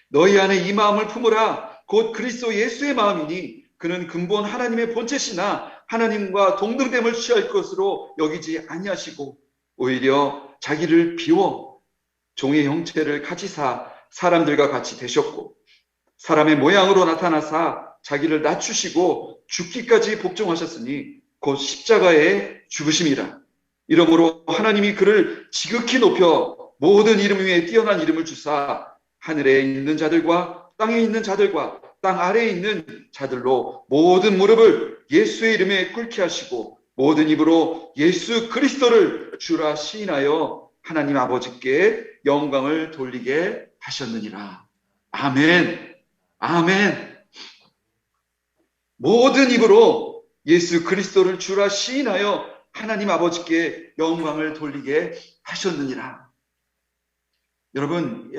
너희 안에 이 마음을 품으라. 곧 그리스도 예수의 마음이니 그는 근본 하나님의 본체시나 하나님과 동등됨을 취할 것으로 여기지 아니하시고 오히려 자기를 비워 종의 형체를 가지사 사람들과 같이 되셨고 사람의 모양으로 나타나사 자기를 낮추시고 죽기까지 복종하셨으니 곧 십자가에 죽으심이라. 이러므로 하나님이 그를 지극히 높여 모든 이름 위에 뛰어난 이름을 주사 하늘에 있는 자들과 땅에 있는 자들과 땅 아래에 있는 자들로 모든 무릎을 예수의 이름에 꿇게 하시고 모든 입으로 예수 그리스도를 주라 시인하여 하나님 아버지께 영광을 돌리게 하셨느니라. 아멘. 아멘. 모든 입으로 예수 그리스도를 주라 시인하여 하나님 아버지께 영광을 돌리게 하셨느니라. 여러분,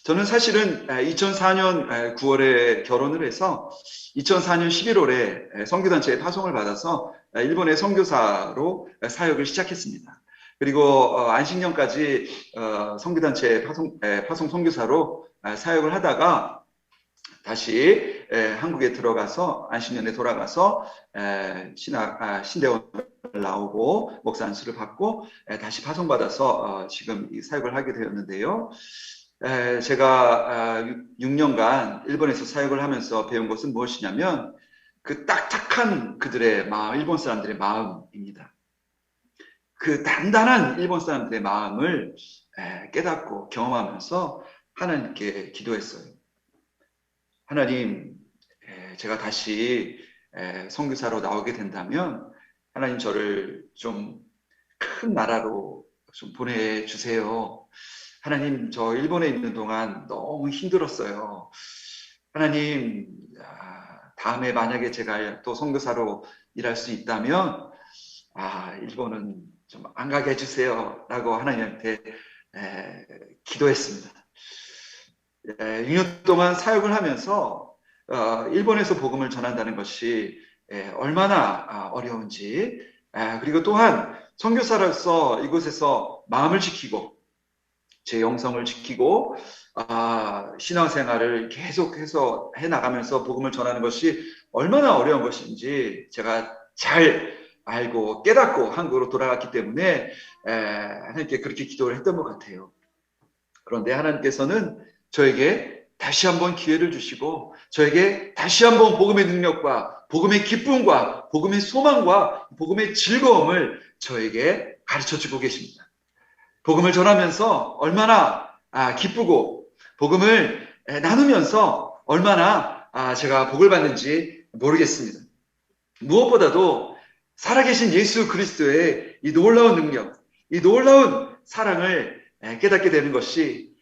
저는 사실은 2004년 9월에 결혼을 해서 2004년 11월에 선교단체에 파송을 받아서 일본의 선교사로 사역을 시작했습니다. 그리고 안식년까지 선교단체 파송 선교사로 사역을 하다가 다시 한국에 들어가서 안식년에 돌아가서 신대원 나오고 목사 안수를 받고 다시 파송받아서 지금 이 사역을 하게 되었는데요. 제가 6년간 일본에서 사역을 하면서 배운 것은 무엇이냐면 그 딱딱한 그들의 마음, 일본 사람들의 마음입니다. 그 단단한 일본 사람들의 마음을 깨닫고 경험하면서 하나님께 기도했어요. 하나님, 제가 다시 선교사로 나오게 된다면 하나님 저를 좀 큰 나라로 좀 보내주세요. 하나님, 저 일본에 있는 동안 너무 힘들었어요. 하나님, 다음에 만약에 제가 또 선교사로 일할 수 있다면 일본은 좀 안 가게 해주세요 라고 하나님한테 기도했습니다. 6년 동안 사역을 하면서 일본에서 복음을 전한다는 것이 얼마나 어려운지, 그리고 또한 선교사로서 이곳에서 마음을 지키고 제 영성을 지키고 신앙생활을 계속해서 해나가면서 복음을 전하는 것이 얼마나 어려운 것인지 제가 잘 알고 깨닫고 한국으로 돌아갔기 때문에 하나님께 그렇게 기도를 했던 것 같아요. 그런데 하나님께서는 저에게 다시 한번 기회를 주시고 저에게 다시 한번 복음의 능력과 복음의 기쁨과 복음의 소망과 복음의 즐거움을 저에게 가르쳐주고 계십니다. 복음을 전하면서 얼마나 기쁘고 복음을 나누면서 얼마나 제가 복을 받는지 모르겠습니다. 무엇보다도 살아계신 예수 그리스도의 이 놀라운 능력, 이 놀라운 사랑을 깨닫게 되는 것이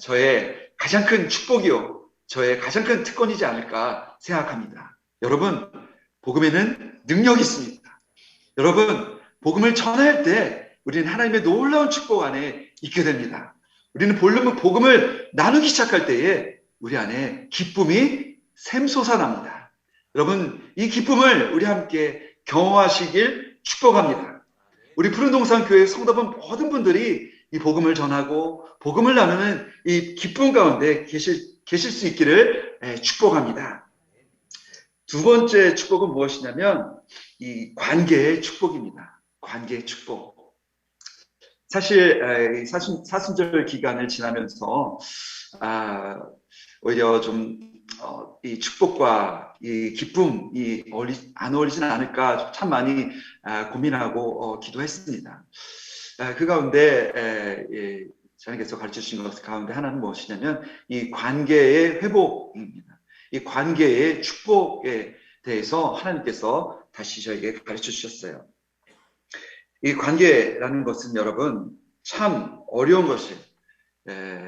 저의 가장 큰 축복이요, 저의 가장 큰 특권이지 않을까 생각합니다. 여러분, 복음에는 능력이 있습니다. 여러분, 복음을 전할 때 우리는 하나님의 놀라운 축복 안에 있게 됩니다. 우리는 복음을 나누기 시작할 때에 우리 안에 기쁨이 샘솟아납니다. 여러분, 이 기쁨을 우리 함께 경험하시길 축복합니다. 우리 푸른동산 교회 성도분 모든 분들이 이 복음을 전하고 복음을 나누는 이 기쁨 가운데 계실 수 있기를 축복합니다. 두 번째 축복은 무엇이냐면 이 관계의 축복입니다. 관계의 축복. 사실 사순절 기간을 지나면서 오히려 좀 이 축복과 이 기쁨이 안 어울리지는 않을까 참 많이 고민하고 기도했습니다. 그 가운데 저님께서 가르쳐 주신 것 가운데 하나는 무엇이냐면 이 관계의 회복입니다. 이 관계의 축복에 대해서 하나님께서 다시 저에게 가르쳐 주셨어요. 이 관계라는 것은 여러분 참 어려운 것이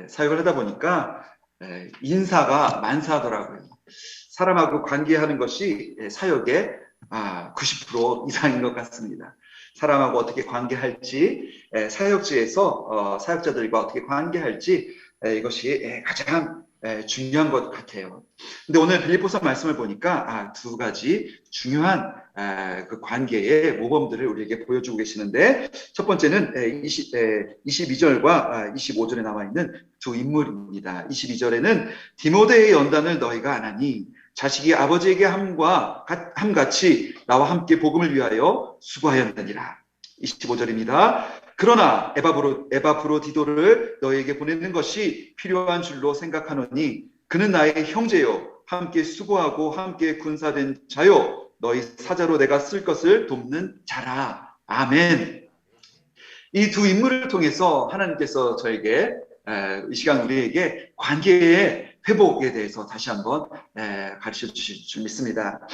사역을 하다 보니까 인사가 만사하더라고요. 사람하고 관계하는 것이 사역의 90% 이상인 것 같습니다. 사람하고 어떻게 관계할지, 사역지에서 사역자들과 어떻게 관계할지 이것이 가장 중요한 것 같아요. 근데 오늘 빌립보서 말씀을 보니까 두 가지 중요한 그 관계의 모범들을 우리에게 보여주고 계시는데, 첫 번째는 22절과 25절에 나와 있는 두 인물입니다. 22절에는 디모데의 연단을 너희가 안 하니 자식이 아버지에게 함같이 나와 함께 복음을 위하여 수고하였느니라. 25절입니다. 그러나 에바브로디도를 너희에게 보내는 것이 필요한 줄로 생각하노니 그는 나의 형제요 함께 수고하고 함께 군사된 자요 너희 사자로 내가 쓸 것을 돕는 자라. 아멘. 이 두 인물을 통해서 하나님께서 저에게 이 시간 우리에게 관계의 회복에 대해서 다시 한번 가르쳐 주실 줄 믿습니다.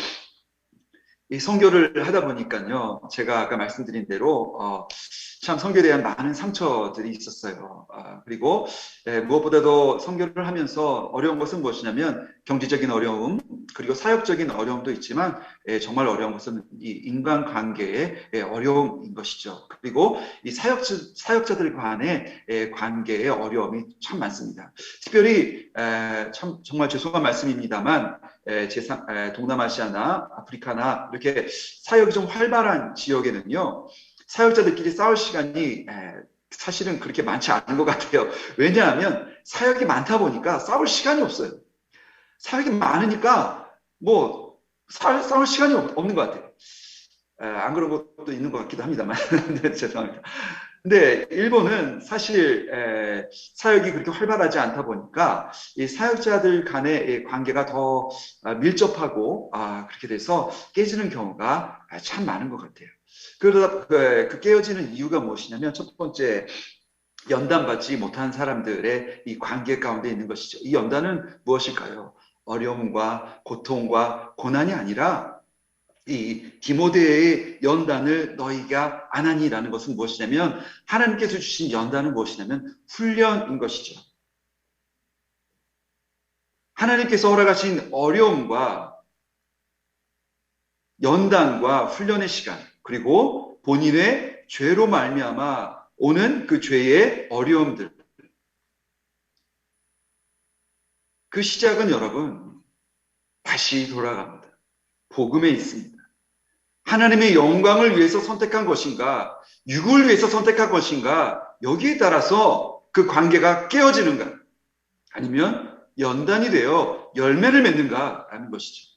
이 선교를 하다 보니까요, 제가 아까 말씀드린 대로 참 선교에 대한 많은 상처들이 있었어요. 그리고 무엇보다도 선교를 하면서 어려운 것은 무엇이냐면 경제적인 어려움, 그리고 사역적인 어려움도 있지만 정말 어려운 것은 이 인간관계의 어려움인 것이죠. 그리고 이 사역자들 간의 관계의 어려움이 참 많습니다. 특별히 참 정말 죄송한 말씀입니다만 동남아시아나 아프리카나 이렇게 사역이 좀 활발한 지역에는요, 사역자들끼리 싸울 시간이 사실은 그렇게 많지 않은 것 같아요. 왜냐하면 사역이 많다 보니까 싸울 시간이 없어요. 사역이 많으니까 뭐 싸울 시간이 없는 것 같아요. 안 그런 것도 있는 것 같기도 합니다만. 네, 죄송합니다. 근데 일본은 사실 사역이 그렇게 활발하지 않다 보니까 이 사역자들 간의 이 관계가 더 밀접하고 그렇게 돼서 깨지는 경우가 참 많은 것 같아요. 그러다 그 깨어지는 이유가 무엇이냐면 첫 번째, 연단받지 못한 사람들의 이 관계 가운데 있는 것이죠. 이 연단은 무엇일까요? 어려움과 고통과 고난이 아니라 이 디모데의 연단을 너희가 안 하니라는 것은 무엇이냐면, 하나님께서 주신 연단은 무엇이냐면 훈련인 것이죠. 하나님께서 허락하신 어려움과 연단과 훈련의 시간, 그리고 본인의 죄로 말미암아 오는 그 죄의 어려움들, 그 시작은 여러분 다시 돌아갑니다. 복음에 있습니다. 하나님의 영광을 위해서 선택한 것인가, 육을 위해서 선택한 것인가, 여기에 따라서 그 관계가 깨어지는가, 아니면 연단이 되어 열매를 맺는가라는 것이죠.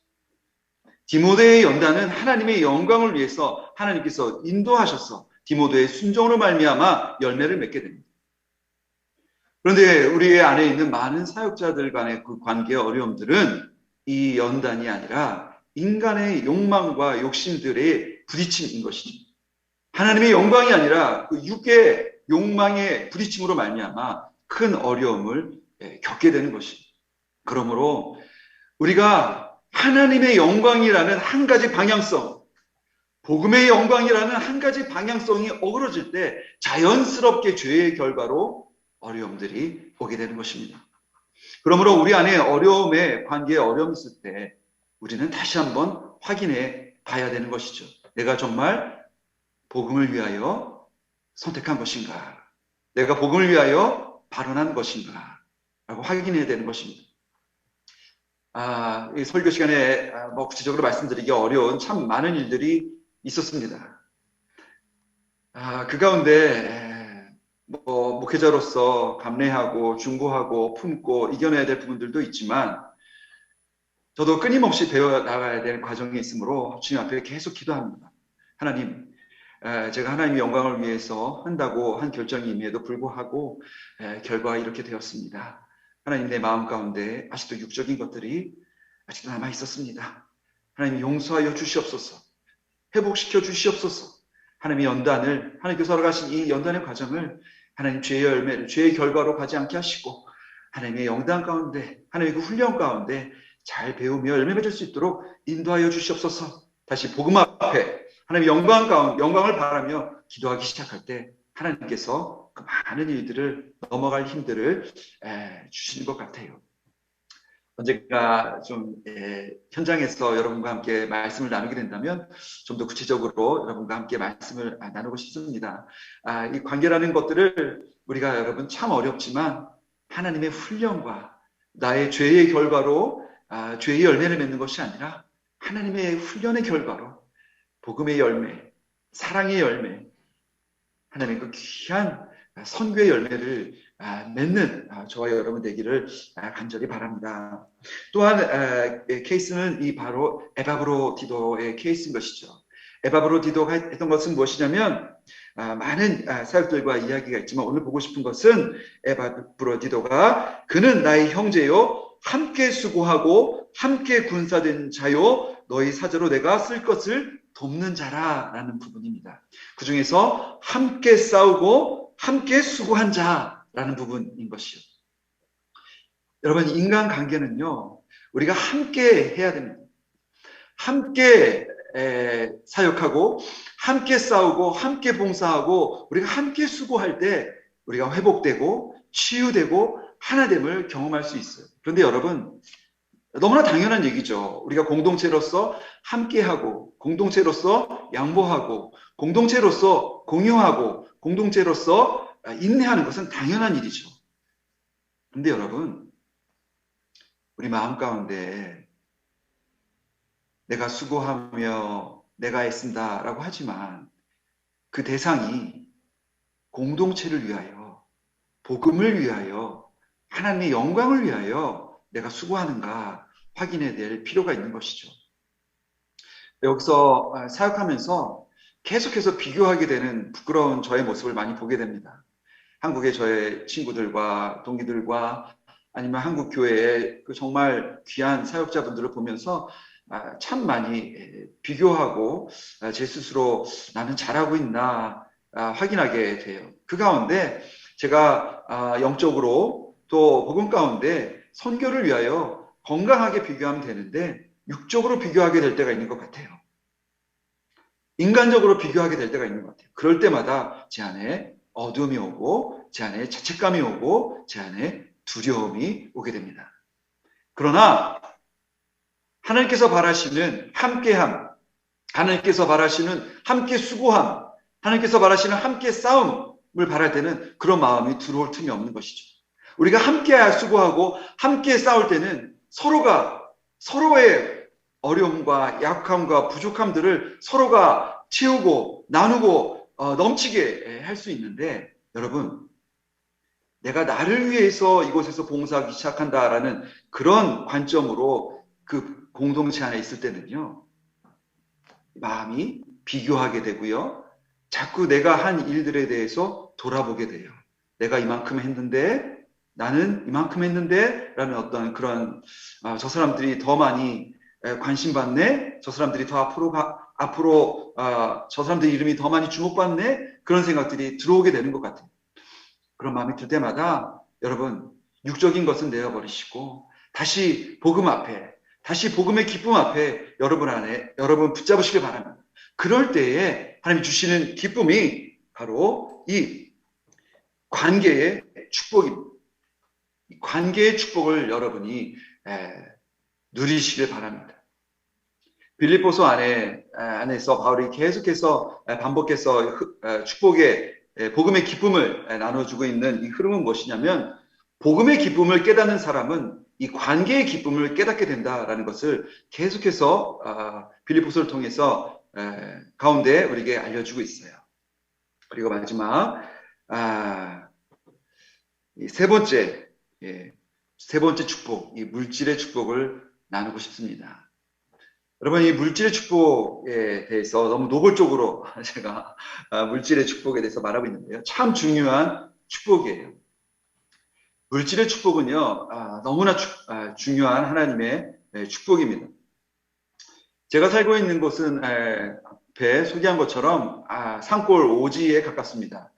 디모데의 연단은 하나님의 영광을 위해서 하나님께서 인도하셔서 디모데의 순종으로 말미암아 열매를 맺게 됩니다. 그런데 우리 안에 있는 많은 사역자들 간의 그 관계의 어려움들은 이 연단이 아니라 인간의 욕망과 욕심들의 부딪힘인 것이죠. 하나님의 영광이 아니라 그 육의 욕망의 부딪힘으로 말미암아 큰 어려움을 겪게 되는 것입니다. 그러므로 우리가 하나님의 영광이라는 한 가지 방향성, 복음의 영광이라는 한 가지 방향성이 어그러질 때 자연스럽게 죄의 결과로 어려움들이 오게 되는 것입니다. 그러므로 우리 안에 어려움의 관계에 어려움이 있을 때 우리는 다시 한번 확인해 봐야 되는 것이죠. 내가 정말 복음을 위하여 선택한 것인가? 내가 복음을 위하여 발언한 것인가? 라고 확인해야 되는 것입니다. 이 설교 시간에 구체적으로 말씀드리기 어려운 참 많은 일들이 있었습니다. 그 가운데 목회자로서 감내하고 중보하고 품고 이겨내야 될 부분들도 있지만, 저도 끊임없이 배워 나가야 될 과정이 있으므로 주님 앞에 계속 기도합니다. 하나님, 제가 하나님의 영광을 위해서 한다고 한 결정임에도 불구하고 결과가 이렇게 되었습니다. 하나님, 내 마음 가운데 아직도 육적인 것들이 아직도 남아 있었습니다. 하나님, 용서하여 주시옵소서. 회복시켜 주시옵소서. 하나님의 연단을, 하나님께서 허락하신 이 연단의 과정을 하나님 죄의 열매를, 죄의 결과로 가지 않게 하시고 하나님의 영단 가운데, 하나님의 그 훈련 가운데 잘 배우며 열매 맺을 수 있도록 인도하여 주시옵소서. 다시 복음 앞에 하나님의 영광을 바라며 기도하기 시작할 때 하나님께서 그 많은 일들을 넘어갈 힘들을 주시는 것 같아요. 언젠가 좀 현장에서 여러분과 함께 말씀을 나누게 된다면 좀 더 구체적으로 여러분과 함께 말씀을 나누고 싶습니다. 이 관계라는 것들을 우리가 여러분 참 어렵지만 하나님의 훈련과 나의 죄의 결과로 죄의 열매를 맺는 것이 아니라 하나님의 훈련의 결과로 복음의 열매, 사랑의 열매, 하나님의 그 귀한 선교의 열매를 맺는 저와 여러분 되기를 간절히 바랍니다. 또한 케이스는 이 바로 에바브로디도의 케이스인 것이죠. 에바브로디도가 했던 것은 무엇이냐면, 많은 사역들과 이야기가 있지만 오늘 보고 싶은 것은 에바브로디도가 그는 나의 형제요 함께 수고하고 함께 군사된 자요 너희 사제로 내가 쓸 것을 돕는 자라라는 부분입니다. 그 중에서 함께 싸우고 함께 수고한 자라는 부분인 것이요. 여러분, 인간관계는요, 우리가 함께 해야 됩니다. 함께 사역하고 함께 싸우고 함께 봉사하고 우리가 함께 수고할 때 우리가 회복되고 치유되고 하나됨을 경험할 수 있어요. 그런데 여러분, 너무나 당연한 얘기죠. 우리가 공동체로서 함께하고 공동체로서 양보하고 공동체로서 공유하고 공동체로서 인내하는 것은 당연한 일이죠. 그런데 여러분, 우리 마음 가운데 내가 수고하며 내가 애쓴다 라고 하지만 그 대상이 공동체를 위하여, 복음을 위하여, 하나님의 영광을 위하여 내가 수고하는가 확인해야 될 필요가 있는 것이죠. 여기서 사역하면서 계속해서 비교하게 되는 부끄러운 저의 모습을 많이 보게 됩니다. 한국의 저의 친구들과 동기들과 아니면 한국 교회의 그 정말 귀한 사역자분들을 보면서 참 많이 비교하고 제 스스로 나는 잘하고 있나 확인하게 돼요. 그 가운데 제가 영적으로 또 복음 가운데 선교를 위하여 건강하게 비교하면 되는데 육적으로 비교하게 될 때가 있는 것 같아요. 인간적으로 비교하게 될 때가 있는 것 같아요. 그럴 때마다 제 안에 어두움이 오고 제 안에 자책감이 오고 제 안에 두려움이 오게 됩니다. 그러나 하나님께서 바라시는 함께함, 하나님께서 바라시는 함께 수고함, 하나님께서 바라시는 함께 싸움을 바랄 때는 그런 마음이 들어올 틈이 없는 것이죠. 우리가 함께 수고하고 함께 싸울 때는 서로가 서로의 어려움과 약함과 부족함들을 서로가 채우고 나누고 넘치게 할 수 있는데 여러분 내가 나를 위해서 이곳에서 봉사하기 시작한다라는 그런 관점으로 그 공동체 안에 있을 때는요 마음이 비교하게 되고요 자꾸 내가 한 일들에 대해서 돌아보게 돼요. 내가 이만큼 했는데 나는 이만큼 했는데 라는 어떤 그런 저 사람들이 더 많이 관심 받네 저 사람들이 더 앞으로 저 사람들 이름이 더 많이 주목받네 그런 생각들이 들어오게 되는 것 같아요. 그런 마음이 들 때마다 여러분 육적인 것은 내어버리시고 다시 복음 앞에 다시 복음의 기쁨 앞에 여러분 붙잡으시길 바랍니다. 그럴 때에 하나님이 주시는 기쁨이 바로 이 관계의 축복입니다. 이 관계의 축복을 여러분이 누리시길 바랍니다. 빌립보서 안에서 바울이 계속해서 반복해서 축복의 복음의 기쁨을 나눠주고 있는 이 흐름은 무엇이냐면 복음의 기쁨을 깨닫는 사람은 이 관계의 기쁨을 깨닫게 된다라는 것을 계속해서 빌립보서를 통해서 가운데 우리에게 알려주고 있어요. 그리고 마지막 이 세 번째 축복, 이 물질의 축복을 나누고 싶습니다. 여러분 이 물질의 축복에 대해서 너무 노골적으로 제가 물질의 축복에 대해서 말하고 있는데요. 참 중요한 축복이에요. 물질의 축복은요 너무나 중요한 하나님의 축복입니다. 제가 살고 있는 곳은 앞에 소개한 것처럼 산골 오지에 가깝습니다.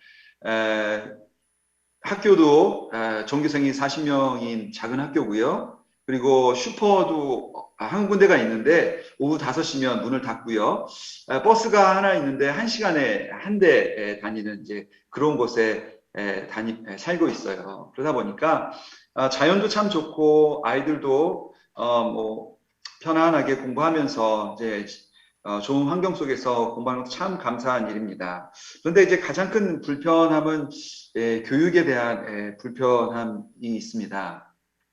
학교도 전교생이 40명인 작은 학교고요. 그리고 슈퍼도 한 군데가 있는데 오후 5시면 문을 닫고요. 버스가 하나 있는데 1시간에 한 대 다니는 이제 그런 곳에 살고 있어요. 그러다 보니까 자연도 참 좋고 아이들도 뭐 편안하게 공부하면서 이제 좋은 환경 속에서 공부하는 것도 참 감사한 일입니다. 그런데 이제 가장 큰 불편함은 교육에 대한 불편함이 있습니다.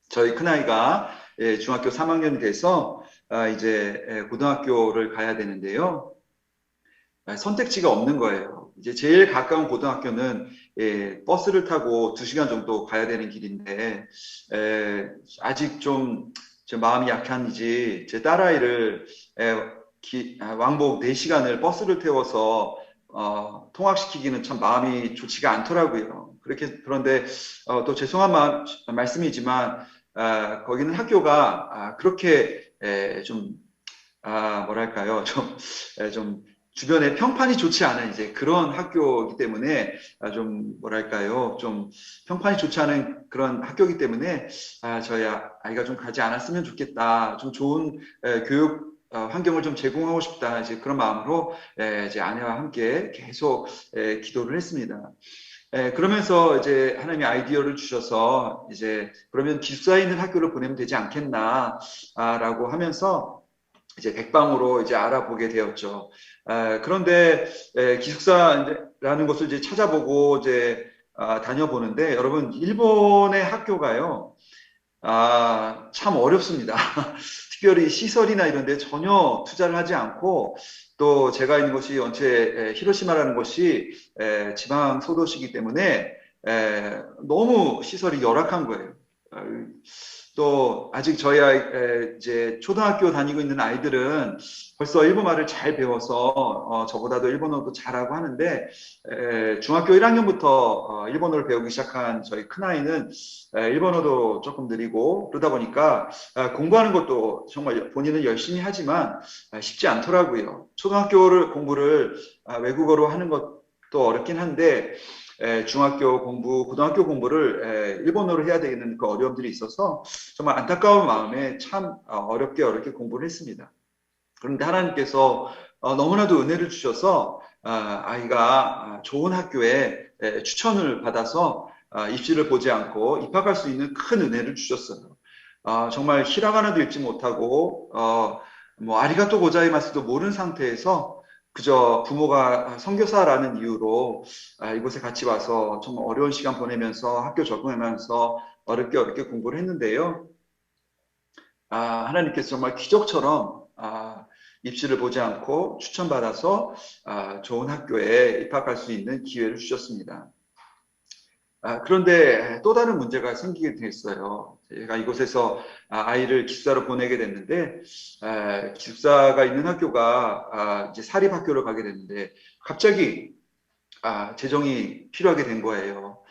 저희 큰아이가 중학교 3학년이 돼서 이제 고등학교를 가야 되는데요. 선택지가 없는 거예요. 이제 제일 가까운 고등학교는 버스를 타고 2시간 정도 가야 되는 길인데 아직 좀 제 마음이 약한지 제 딸아이를 왕복 4시간을 버스를 태워서 통학시키기는 참 마음이 좋지가 않더라고요. 그런데 또 죄송한 말씀이지만 거기는 학교가 그렇게 좀 뭐랄까요 좀 주변에 평판이 좋지 않은 이제 그런 학교이기 때문에 좀 뭐랄까요 좀 평판이 좋지 않은 그런 학교이기 때문에 저희 아이가 좀 가지 않았으면 좋겠다. 좀 좋은 교육 환경을 좀 제공하고 싶다. 이제 그런 마음으로 이제 아내와 함께 계속 기도를 했습니다. 그러면서 이제 하나님이 아이디어를 주셔서 이제 그러면 기숙사에 있는 학교를 보내면 되지 않겠나라고 하면서 이제 백방으로 이제 알아보게 되었죠. 그런데 기숙사라는 것을 이제 찾아보고 이제 다녀보는데 여러분 일본의 학교가요 참 어렵습니다. 특별히 시설이나 이런 데 전혀 투자를 하지 않고 또 제가 있는 곳이 원체 히로시마라는 곳이 지방 소도시이기 때문에 너무 시설이 열악한 거예요. 또 아직 저희 아이 이제 초등학교 다니고 있는 아이들은 벌써 일본말을 잘 배워서 저보다도 일본어도 잘하고 하는데 중학교 1학년부터 일본어를 배우기 시작한 저희 큰아이는 일본어도 조금 느리고 그러다 보니까 공부하는 것도 정말 본인은 열심히 하지만 쉽지 않더라고요. 초등학교를 공부를 외국어로 하는 것도 어렵긴 한데 중학교 공부, 고등학교 공부를 일본어로 해야 되는 그 어려움들이 있어서 정말 안타까운 마음에 참 어렵게 공부를 했습니다. 그런데 하나님께서 너무나도 은혜를 주셔서 아이가 좋은 학교에 추천을 받아서 입시를 보지 않고 입학할 수 있는 큰 은혜를 주셨어요. 정말 히라가나도 읽지 못하고 뭐 아리가또 고자이마스도 모르는 상태에서 그저 부모가 선교사라는 이유로 이곳에 같이 와서 정말 어려운 시간 보내면서 학교 적응하면서 어렵게 공부를 했는데요. 하나님께서 정말 기적처럼 입시를 보지 않고 추천받아서 좋은 학교에 입학할 수 있는 기회를 주셨습니다. 그런데 또 다른 문제가 생기게 됐어요. 제가 이곳에서 아이를 기숙사로 보내게 됐는데 기숙사가 있는 학교가 이제 사립학교로 가게 됐는데 갑자기 재정이 필요하게 된 거예요.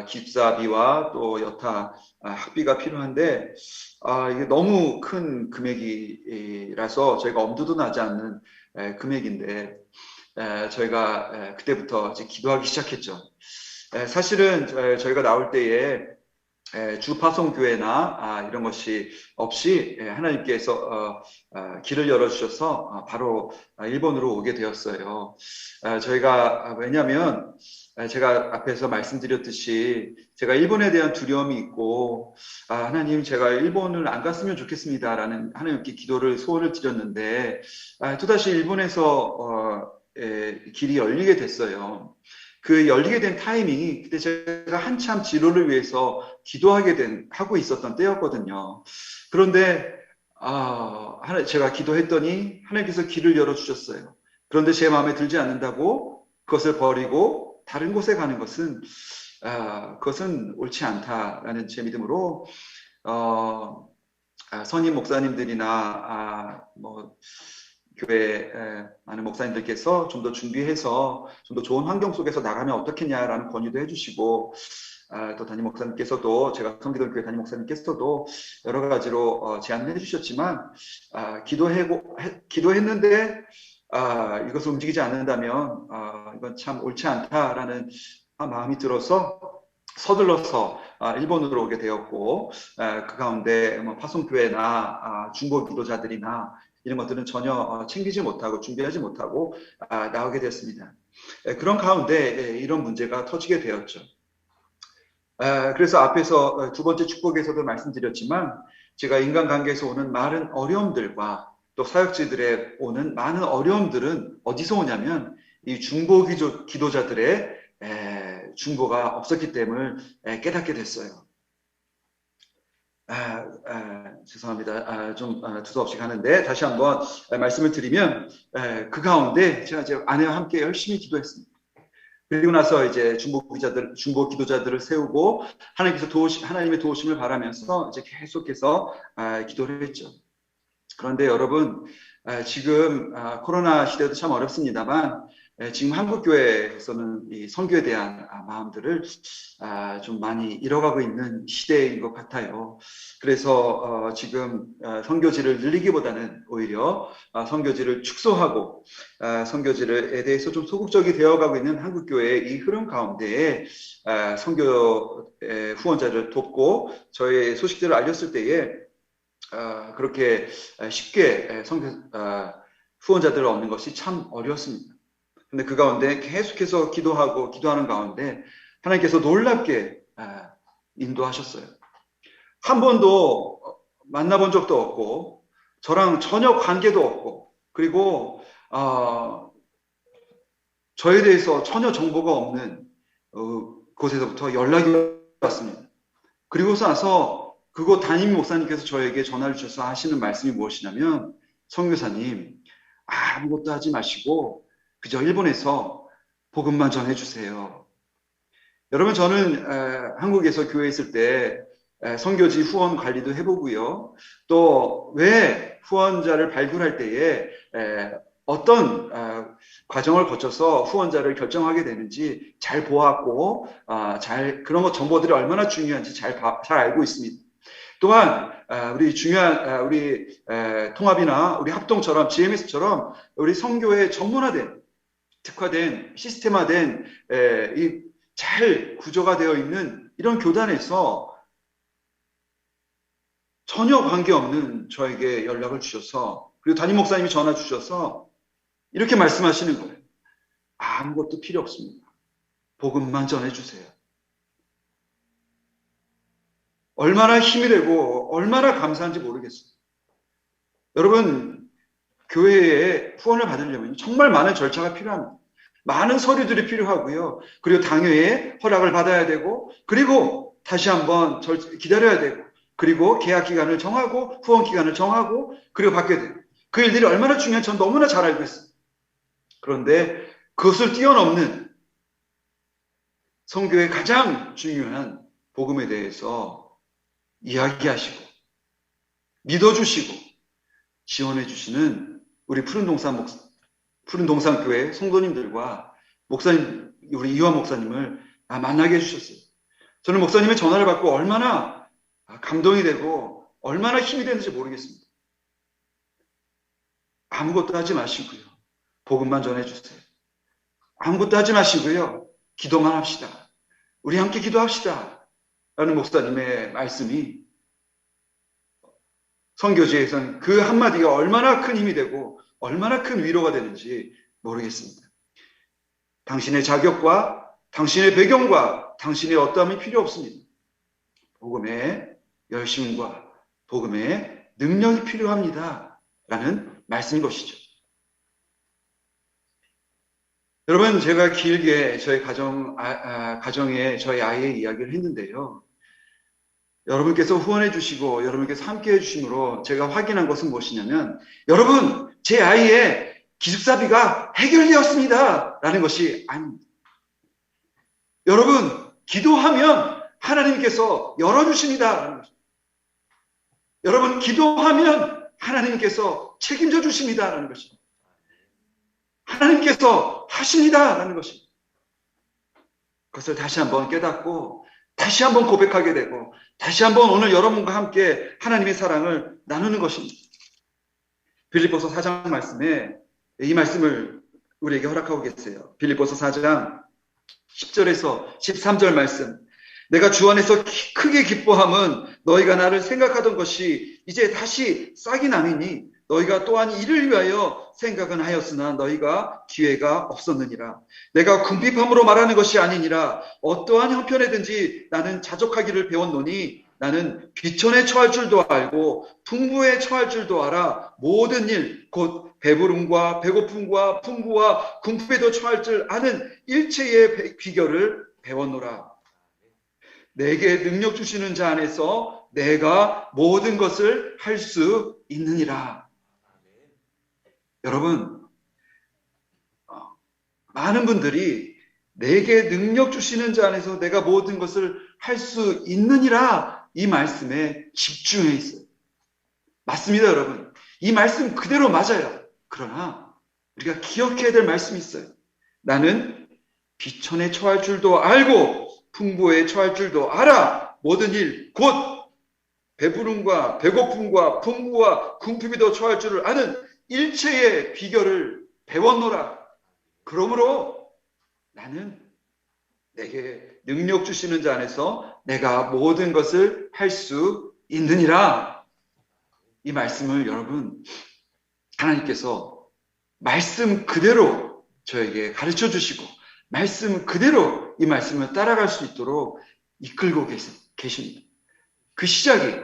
기숙사비와 또 여타 학비가 필요한데 이게 너무 큰 금액이라서 저희가 엄두도 나지 않는 금액인데 저희가 그때부터 이제 기도하기 시작했죠. 사실은 저희가 나올 때에 주파송교회나 이런 것이 없이 하나님께서 길을 열어주셔서 바로 일본으로 오게 되었어요. 저희가 왜냐하면 제가 앞에서 말씀드렸듯이 제가 일본에 대한 두려움이 있고 하나님 제가 일본을 안 갔으면 좋겠습니다라는 하나님께 기도를 소원을 드렸는데 또다시 일본에서 길이 열리게 됐어요. 그 열리게 된 타이밍이 그때 제가 한참 진로를 위해서 하고 있었던 때였거든요. 그런데 제가 기도했더니 하나님께서 길을 열어주셨어요. 그런데 제 마음에 들지 않는다고 그것을 버리고 다른 곳에 가는 것은 그것은 옳지 않다라는 제 믿음으로 선임 목사님들이나 뭐 교회 많은 목사님들께서 좀 더 준비해서 좀 더 좋은 환경 속에서 나가면 어떻겠냐라는 건의도 해주시고 또 담임 목사님께서도 제가 섬기던 교회 담임 목사님께서도 여러 가지로 제안을 해주셨지만 기도했는데 이것을 움직이지 않는다면 이건 참 옳지 않다라는 마음이 들어서 서둘러서 일본으로 오게 되었고 그 가운데 뭐 파송교회나 중보 기도자들이나 이런 것들은 전혀 챙기지 못하고 준비하지 못하고 나오게 되었습니다. 그런 가운데 이런 문제가 터지게 되었죠. 그래서 앞에서 두 번째 축복에서도 말씀드렸지만 제가 인간관계에서 오는 많은 어려움들과 또 사역지들에 오는 많은 어려움들은 어디서 오냐면 이 중보 기도자들의 중보가 없었기 때문에 깨닫게 됐어요. 죄송합니다. 좀 두서없이 가는데 다시 한번 말씀을 드리면 그 가운데 제가 이제 아내와 함께 열심히 기도했습니다. 그리고 나서 이제 중보 기도자들을 세우고 하나님의 도우심을 바라면서 이제 계속해서 기도를 했죠. 그런데 여러분 지금 코로나 시대도 참 어렵습니다만 지금 한국교회에서는 이 선교에 대한 마음들을 좀 많이 잃어가고 있는 시대인 것 같아요. 그래서 지금 선교지를 늘리기보다는 오히려 선교지를 축소하고 선교지에 대해서 좀 소극적이 되어가고 있는 한국교회의 이 흐름 가운데에 선교 후원자를 돕고 저의 소식들을 알렸을 때에 그렇게 쉽게 후원자들을 얻는 것이 참 어려웠습니다. 근데 그 가운데 계속해서 기도하는 가운데 하나님께서 놀랍게 인도하셨어요. 한 번도 만나본 적도 없고 저랑 전혀 관계도 없고 그리고 저에 대해서 전혀 정보가 없는 곳에서부터 연락이 왔습니다. 그리고서 나서 그곳 담임 목사님께서 저에게 전화를 주셔서 하시는 말씀이 무엇이냐면 선교사님 아무것도 하지 마시고 그저 일본에서 복음만 전해주세요. 여러분 저는 한국에서 교회에 있을 때 선교지 후원 관리도 해보고요. 또 왜 후원자를 발굴할 때에 어떤 과정을 거쳐서 후원자를 결정하게 되는지 잘 보았고, 그런 것 정보들이 얼마나 중요한지 잘 알고 있습니다. 또한 우리 중요한 우리 통합이나 우리 합동처럼 GMS처럼 우리 선교에 전문화된 특화된 시스템화된 이 잘 구조가 되어 있는 이런 교단에서 전혀 관계없는 저에게 연락을 주셔서, 그리고 담임 목사님이 전화 주셔서 이렇게 말씀하시는 거예요. 아무것도 필요 없습니다. 복음만 전해주세요. 얼마나 힘이 되고 얼마나 감사한지 모르겠어요. 여러분, 교회에 후원을 받으려면 정말 많은 절차가 필요합니다. 많은 서류들이 필요하고요. 그리고 당회에 허락을 받아야 되고, 그리고 다시 한번 기다려야 되고, 그리고 계약 기간을 정하고 후원 기간을 정하고 그리고 받게 돼요. 그 일들이 얼마나 중요한지 전 너무나 잘 알고 있어요. 그런데 그것을 뛰어넘는 선교의 가장 중요한 복음에 대해서 이야기하시고 믿어주시고 지원해 주시는 우리 푸른동산교회 성도님들과 목사님, 우리 이완 목사님을 만나게 해주셨어요. 저는 목사님의 전화를 받고 얼마나 감동이 되고 얼마나 힘이 되는지 모르겠습니다. 아무것도 하지 마시고요. 복음만 전해주세요. 아무것도 하지 마시고요. 기도만 합시다. 우리 함께 기도합시다. 라는 목사님의 말씀이 선교지에서는 그 한마디가 얼마나 큰 힘이 되고 얼마나 큰 위로가 되는지 모르겠습니다. 당신의 자격과 당신의 배경과 당신의 어떠함이 필요 없습니다. 복음의 열심과 복음의 능력이 필요합니다. 라는 말씀인 것이죠. 여러분, 제가 길게 저희 가정에 저희 아이의 이야기를 했는데요. 여러분께서 후원해 주시고 여러분께서 함께 해 주심으로 제가 확인한 것은 무엇이냐면, 여러분, 제 아이의 기숙사비가 해결되었습니다 라는 것이 아닙니다. 여러분, 기도하면 하나님께서 열어주십니다 라는 것입니다. 여러분, 기도하면 하나님께서 책임져 주십니다 라는 것입니다. 하나님께서 하십니다 라는 것입니다. 그것을 다시 한번 깨닫고 다시 한번 고백하게 되고 다시 한번 오늘 여러분과 함께 하나님의 사랑을 나누는 것입니다. 빌립보서 4장 말씀에 이 말씀을 우리에게 허락하고 계세요. 빌립보서 4장 10절에서 13절 말씀. 내가 주 안에서 크게 기뻐함은 너희가 나를 생각하던 것이 이제 다시 싹이 나느니 너희가 또한 이를 위하여 생각은 하였으나 너희가 기회가 없었느니라. 내가 궁핍함으로 말하는 것이 아니니라. 어떠한 형편에든지 나는 자족하기를 배웠노니 나는 비천에 처할 줄도 알고 풍부에 처할 줄도 알아. 모든 일 곧 배부름과 배고픔과 풍부와 궁핍에도 처할 줄 아는 일체의 비결을 배웠노라. 내게 능력 주시는 자 안에서 내가 모든 것을 할 수 있느니라. 여러분, 많은 분들이 내게 능력 주시는 자 안에서 내가 모든 것을 할 수 있느니라 이 말씀에 집중해 있어요. 맞습니다, 여러분. 이 말씀 그대로 맞아요. 그러나 우리가 기억해야 될 말씀이 있어요. 나는 비천에 처할 줄도 알고 풍부에 처할 줄도 알아. 모든 일 곧 배부름과 배고픔과 풍부와 궁핍에도 처할 줄을 아는 일체의 비결을 배웠노라. 그러므로 나는 내게 능력 주시는 자 안에서 내가 모든 것을 할 수 있느니라. 이 말씀을 여러분, 하나님께서 말씀 그대로 저에게 가르쳐 주시고 말씀 그대로 이 말씀을 따라갈 수 있도록 이끌고 계십니다. 그 시작이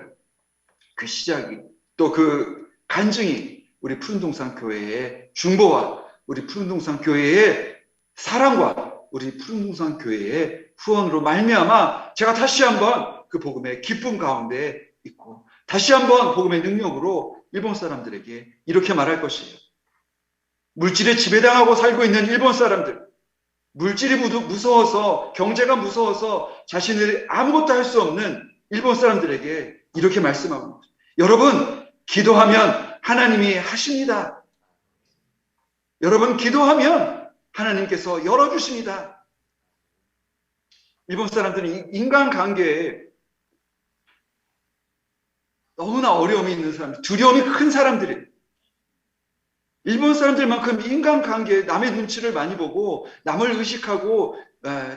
또 그 간증이 우리 푸른동산 교회의 중보와 우리 푸른동산 교회의 사랑과 우리 푸른동산 교회의 후원으로 말미암아 제가 다시 한번 그 복음의 기쁨 가운데 있고 다시 한번 복음의 능력으로 일본 사람들에게 이렇게 말할 것이에요. 물질에 지배당하고 살고 있는 일본 사람들, 물질이 무서워서 경제가 무서워서 자신들이 아무것도 할 수 없는 일본 사람들에게 이렇게 말씀하고, 여러분, 기도하면 하나님이 하십니다. 여러분, 기도하면 하나님께서 열어주십니다. 일본 사람들은 인간관계에 너무나 어려움이 있는 사람들, 두려움이 큰 사람들이에요. 일본 사람들만큼 인간관계에 남의 눈치를 많이 보고 남을 의식하고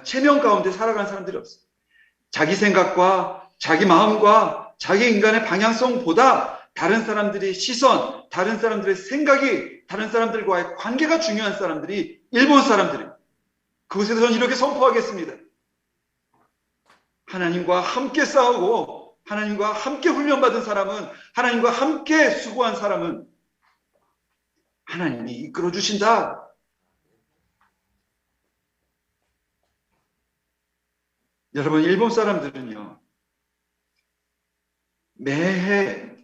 체면 가운데 살아가는 사람들이 없어요. 자기 생각과 자기 마음과 자기 인간의 방향성보다 다른 사람들의 시선, 다른 사람들의 생각이, 다른 사람들과의 관계가 중요한 사람들이 일본 사람들이에요. 그곳에서 저는 이렇게 선포하겠습니다. 하나님과 함께 싸우고 하나님과 함께 훈련받은 사람은, 하나님과 함께 수고한 사람은 하나님이 이끌어 주신다. 여러분, 일본 사람들은요, 매해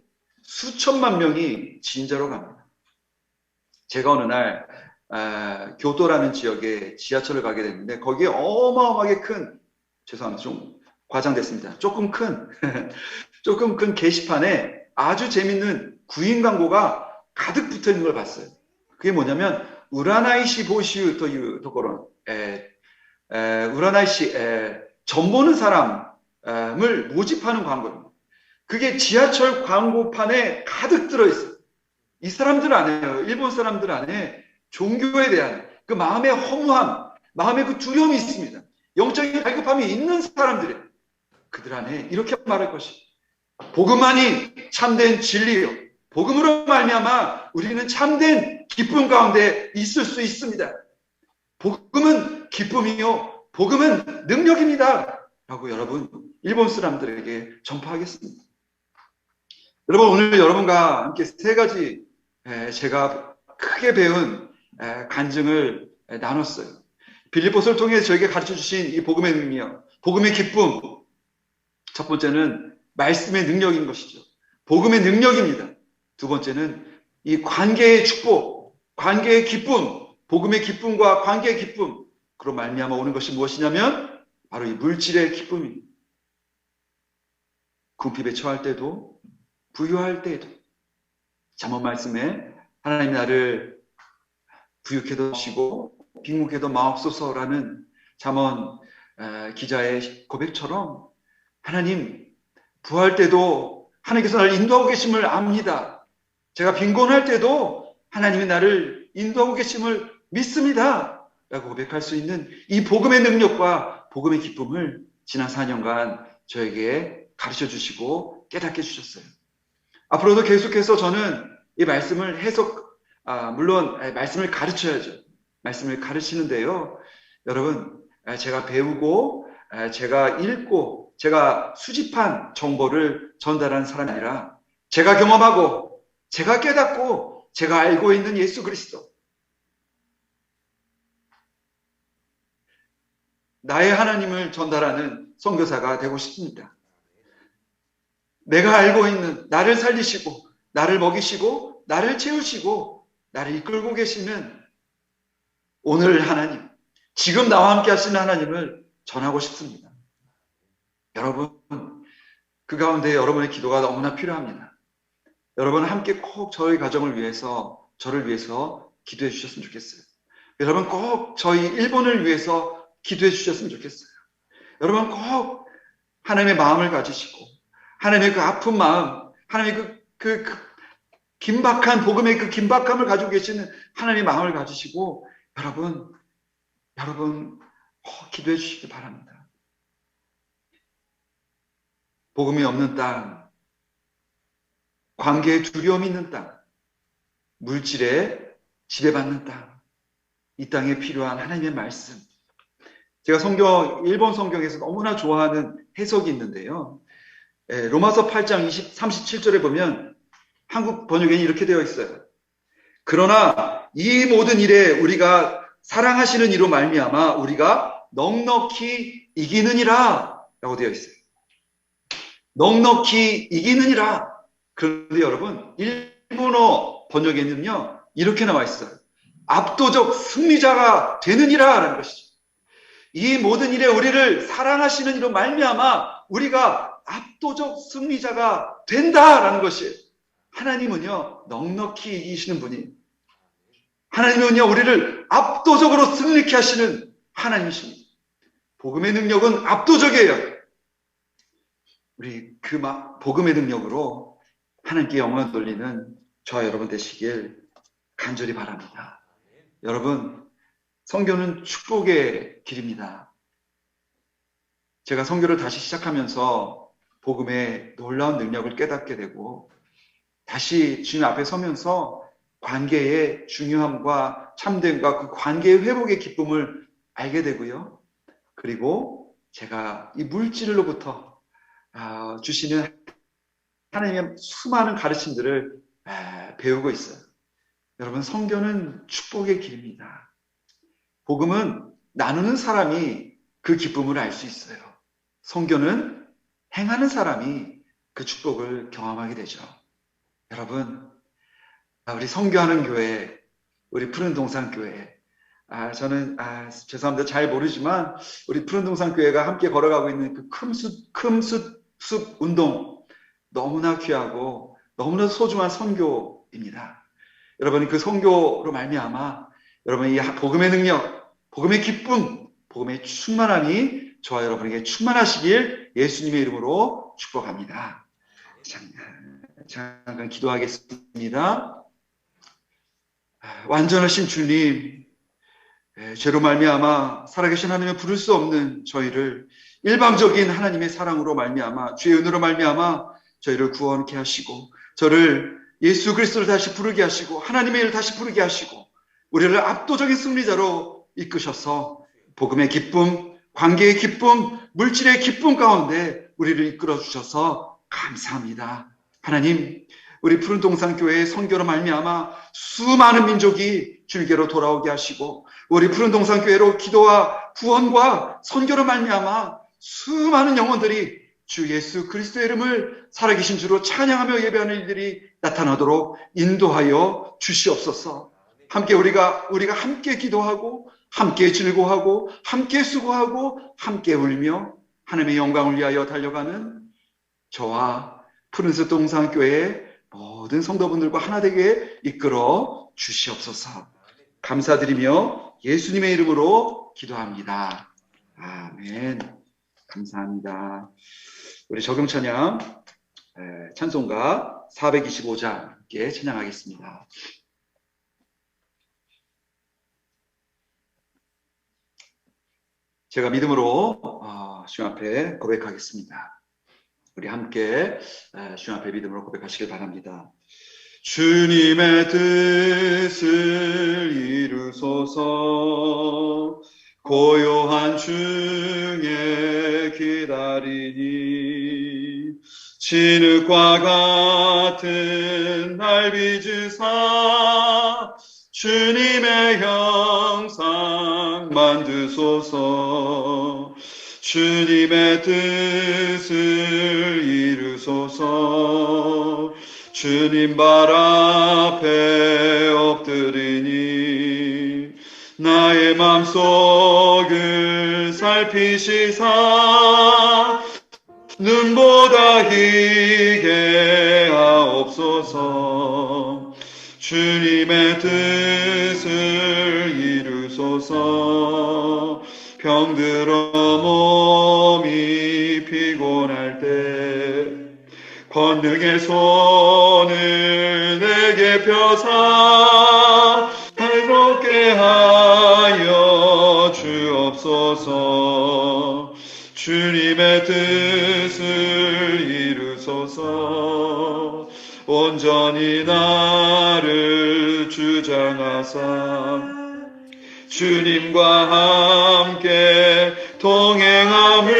수천만 명이 진자로 갑니다. 제가 어느 날 교토라는 지역에 지하철을 가게 됐는데, 거기에 어마어마하게 큰, 죄송합니다, 좀 과장됐습니다. 조금 큰 게시판에 아주 재밌는 구인 광고가 가득 붙어 있는 걸 봤어요. 그게 뭐냐면, 우라나이시 보시유 토유 도코로, 우라나이시, 점 보는 사람을 모집하는 광고입니다. 그게 지하철 광고판에 가득 들어있어요. 이 사람들 안에요, 일본 사람들 안에 종교에 대한 그 마음의 허무함, 마음의 그 두려움이 있습니다. 영적인 갈급함이 있는 사람들이에요. 그들 안에 이렇게 말할 것이, 복음만이 참된 진리요, 복음으로 말미암아 우리는 참된 기쁨 가운데 있을 수 있습니다. 복음은 기쁨이요, 복음은 능력입니다. 라고 여러분, 일본 사람들에게 전파하겠습니다. 여러분, 오늘 여러분과 함께 세 가지 제가 크게 배운 간증을 나눴어요. 빌립보서를 통해 저에게 가르쳐 주신 이 복음의 능력, 복음의 기쁨. 첫 번째는 말씀의 능력인 것이죠. 복음의 능력입니다. 두 번째는 이 관계의 축복, 관계의 기쁨, 복음의 기쁨과 관계의 기쁨, 그로 말미암아 오는 것이 무엇이냐면 바로 이 물질의 기쁨입니다. 궁핍에 처할 때도, 부유할 때에도. 잠언 말씀에 하나님 나를 부유케도 하시고 빈곤케도 마옵소서라는 잠언 기자의 고백처럼, 하나님, 부할 때도 하나님께서 나를 인도하고 계심을 압니다. 제가 빈곤할 때도 하나님이 나를 인도하고 계심을 믿습니다. 라고 고백할 수 있는 이 복음의 능력과 복음의 기쁨을 지난 4년간 저에게 가르쳐 주시고 깨닫게 해주셨어요. 앞으로도 계속해서 저는 이 말씀을 물론 말씀을 가르쳐야죠. 말씀을 가르치는데요. 여러분, 제가 배우고 제가 읽고 제가 수집한 정보를 전달하는 사람이 아니라, 제가 경험하고 제가 깨닫고 제가 알고 있는 예수 그리스도, 나의 하나님을 전달하는 선교사가 되고 싶습니다. 내가 알고 있는, 나를 살리시고 나를 먹이시고 나를 채우시고 나를 이끌고 계시는 오늘 하나님, 지금 나와 함께 하시는 하나님을 전하고 싶습니다. 여러분, 그 가운데 여러분의 기도가 너무나 필요합니다. 여러분 함께 꼭 저희 가정을 위해서, 저를 위해서 기도해 주셨으면 좋겠어요. 여러분 꼭 저희 일본을 위해서 기도해 주셨으면 좋겠어요. 여러분 꼭 하나님의 마음을 가지시고, 하나님의 그 아픈 마음, 하나님의 그 긴박한 복음의 그 긴박함을 가지고 계시는 하나님의 마음을 가지시고, 여러분 기도해 주시기 바랍니다. 복음이 없는 땅, 관계에 두려움이 있는 땅, 물질에 지배받는 땅, 이 땅에 필요한 하나님의 말씀. 제가 일본 성경에서 너무나 좋아하는 해석이 있는데요. 로마서 8장 37절에 보면 한국 번역에는 이렇게 되어 있어요. 그러나 이 모든 일에 우리가 사랑하시는 이로 말미암아 우리가 넉넉히 이기느니라 라고 되어 있어요. 넉넉히 이기느니라. 그런데 여러분, 일본어 번역에는요 이렇게 나와 있어요. 압도적 승리자가 되느니라 라는 것이죠. 이 모든 일에 우리를 사랑하시는 이로 말미암아 우리가 압도적 승리자가 된다라는 것이, 하나님은요 넉넉히 이기시는 분이, 하나님은요 우리를 압도적으로 승리케 하시는 하나님이십니다. 복음의 능력은 압도적이에요. 우리 그 복음의 능력으로 하나님께 영광 돌리는 저와 여러분 되시길 간절히 바랍니다. 여러분, 선교는 축복의 길입니다. 제가 선교를 다시 시작하면서 복음의 놀라운 능력을 깨닫게 되고, 다시 주님 앞에 서면서 관계의 중요함과 참됨과 그 관계의 회복의 기쁨을 알게 되고요. 그리고 제가 이 물질로부터 주시는 하나님의 수많은 가르침들을 배우고 있어요. 여러분, 선교는 축복의 길입니다. 복음은 나누는 사람이 그 기쁨을 알 수 있어요. 선교는 행하는 사람이 그 축복을 경험하게 되죠. 여러분, 우리 선교하는 교회, 우리 푸른동산교회, 저는 죄송합니다. 잘 모르지만 우리 푸른동산교회가 함께 걸어가고 있는 그 금숫 운동, 너무나 귀하고 너무나 소중한 선교입니다. 여러분, 그 선교로 말미암아 여러분 이 복음의 능력, 복음의 기쁨, 복음의 충만함이 저와 여러분에게 충만하시길 예수님의 이름으로 축복합니다. 잠깐 기도하겠습니다. 완전하신 주님, 죄로 말미암아 살아계신 하나님을 부를 수 없는 저희를 일방적인 하나님의 사랑으로 말미암아, 주의 은혜로 말미암아 저희를 구원케 하시고, 저를 예수 그리스도를 다시 부르게 하시고, 하나님의 일을 다시 부르게 하시고, 우리를 압도적인 승리자로 이끄셔서 복음의 기쁨, 관계의 기쁨, 물질의 기쁨 가운데 우리를 이끌어 주셔서 감사합니다. 하나님, 우리 푸른동산교회의 선교로 말미암아 수많은 민족이 주님께로 돌아오게 하시고, 우리 푸른동산교회로 기도와 구원과 선교로 말미암아 수많은 영혼들이 주 예수 그리스도의 이름을 살아계신 주로 찬양하며 예배하는 일들이 나타나도록 인도하여 주시옵소서. 함께 우리가 함께 기도하고, 함께 즐거워하고, 함께 수고하고, 함께 울며 하나님의 영광을 위하여 달려가는 저와 푸른숲 동산교회의 모든 성도분들과 하나 되게 이끌어 주시옵소서. 감사드리며 예수님의 이름으로 기도합니다. 아멘. 감사합니다. 우리 적용찬양 찬송가 425장 함께 찬양하겠습니다. 제가 믿음으로 주님 앞에 고백하겠습니다. 우리 함께 주님 앞에 믿음으로 고백하시길 바랍니다. 주님의 뜻을 이루소서. 고요한 중에 기다리니 진흙과 같은 날 빚으사 주님의 형상 만드소서. 주님의 뜻을 이루소서. 주님 발 앞에 엎드리니 나의 맘속을 살피시사 눈보다 희게 하옵소서. 주님의 뜻을 이루소서. 병들어 몸이 피곤할 때 권능의 손을 내게 펴사 행복게 하여 주옵소서. 주님의 뜻을 이루소서. 온전히 나를 주장하사 주님과 함께 동행함을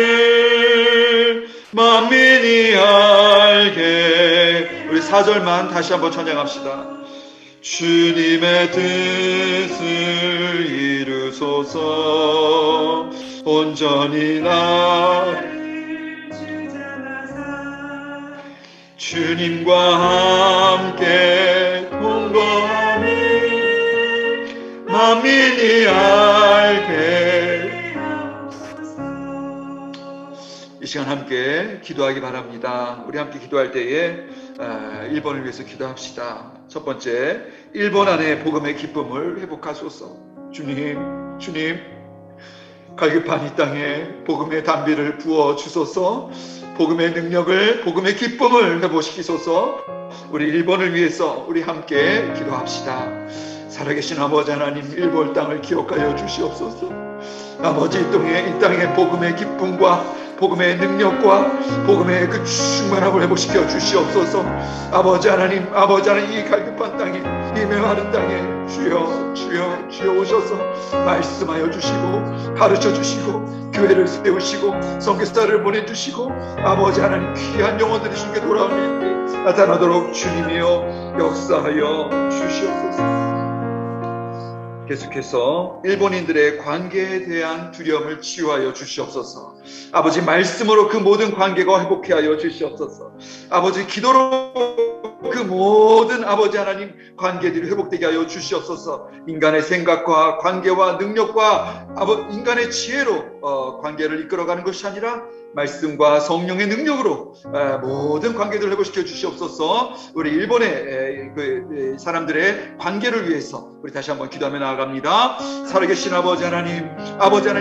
만민이 알게. 우리 4절만 다시 한번 찬양합시다. 주님의 뜻을 이루소서. 온전히 나를 주장하사 주님과 함께 동거함을 만민이 알게. 이 시간 함께 기도하기 바랍니다. 우리 함께 기도할 때에 일본을 위해서 기도합시다. 첫 번째, 일본 안에 복음의 기쁨을 회복하소서. 주님, 갈급한 이 땅에 복음의 단비를 부어 주소서. 복음의 능력을, 복음의 기쁨을 회복시키소서. 우리 일본을 위해서 우리 함께 기도합시다. 살아계신 아버지 하나님, 일본 땅을 기억하여 주시옵소서. 아버지, 이 땅에 복음의 기쁨과 복음의 능력과 복음의 그 충만함을 회복시켜 주시옵소서. 아버지 하나님, 이 갈급한 땅에, 이 메마른 땅에 주여 오셔서 말씀하여 주시고 가르쳐 주시고 교회를 세우시고 선교사를 보내주시고 아버지 하나님, 귀한 영혼들이 주께 돌아오는 일이 나타나도록 주님이여 역사하여 주시옵소서. 계속해서 일본인들의 관계에 대한 두려움을 치유하여 주시옵소서. 아버지, 말씀으로 그 모든 관계가 회복해 하여 주시옵소서. 아버지, 기도로 그 모든 아버지 하나님 관계들이 회복되게 하여 주시옵소서. 인간의 생각과 관계와 능력과 인간의 지혜로 관계를 이끌어가는 것이 아니라 말씀과 성령의 능력으로 모든 관계들을 회복시켜 주시옵소서. 우리 일본의 그 사람들의 관계를 위해서 우리 다시 한번 기도하며 나아갑니다. 살아계신 아버지 하나님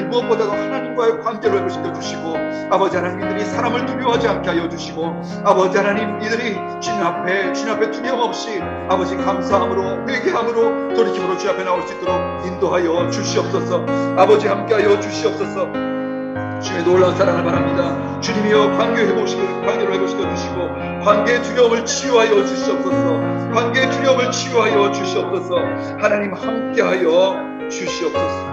무엇보다도 하나님과의 관계를 회복시켜 주시고 아버지 하나님, 이들이 사람을 두려워하지 않게 하여 주시고 아버지 하나님, 이들이 주님 앞에 두려움 없이 아버지 감사함으로 회개함으로 돌이킴으로 주 앞에 나올 수 있도록 인도하여 주시옵소서. 아버지, 함께하여 주시옵소서. 주님의 놀라운 사랑을 바랍니다. 주님이여 관계를 회복시켜 주시고 관계의 두려움을 치유하여 주시옵소서. 관계의 두려움을 치유하여 주시옵소서. 하나님, 함께하여 주시옵소서.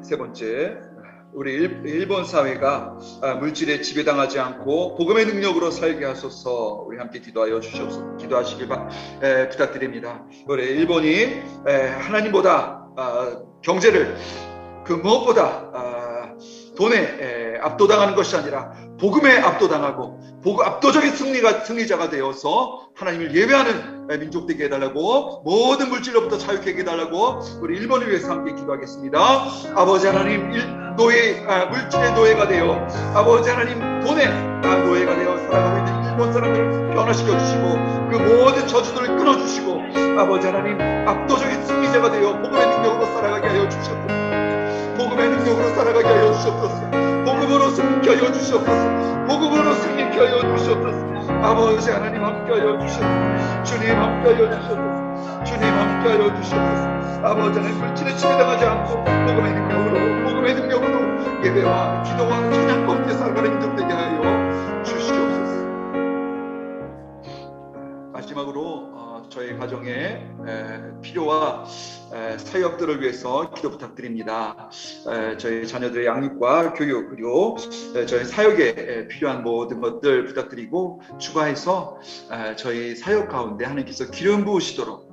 세 번째, 우리 일본 사회가 물질에 지배당하지 않고 복음의 능력으로 살게 하소서. 우리 함께 기도하여 주시옵소서. 기도하시길 부탁드립니다. 우리 일본이 하나님보다 경제를 그 무엇보다 돈에 압도당하는 것이 아니라 복음에 압도당하고 압도적인 승리자가 되어서 하나님을 예배하는 민족 되게 해달라고, 모든 물질로부터 자유케 해달라고 우리 일본을 위해서 함께 기도하겠습니다. 아버지 하나님, 물질의 노예가 되어 아버지 하나님 돈의 노예가 되어 살아가고 있는 일본 사람들을 변화시켜 주시고 그 모든 저주들을 끊어주시고 아버지 하나님, 압도적인 승리자가 되어 복음의 능력으로 살아가게 하여 주셨고 복음의 능력으로 살아가게 하여 주시옵소서. 복음으로 승리케 하여 주시옵소서. 복음으로 승리케 하여 주시옵소서. 아버지 하나님, 함께하여 주시옵소서. 주님, 함께하여 주시옵소서. 주님, 함께하여 주시옵소서. 아버지 하나님, 물질에 지배당하지 않고 복음의 능력으로 예배와 기도와 찬양 가운데 살아가는 인정 되게 하여 주시옵소서. 마지막으로 저희 가정의 필요와 사역들을 위해서 기도 부탁드립니다. 저희 자녀들의 양육과 교육, 그리고 저희 사역에 필요한 모든 것들 부탁드리고 추가해서 저희 사역 가운데 하나님께서 기름 부으시도록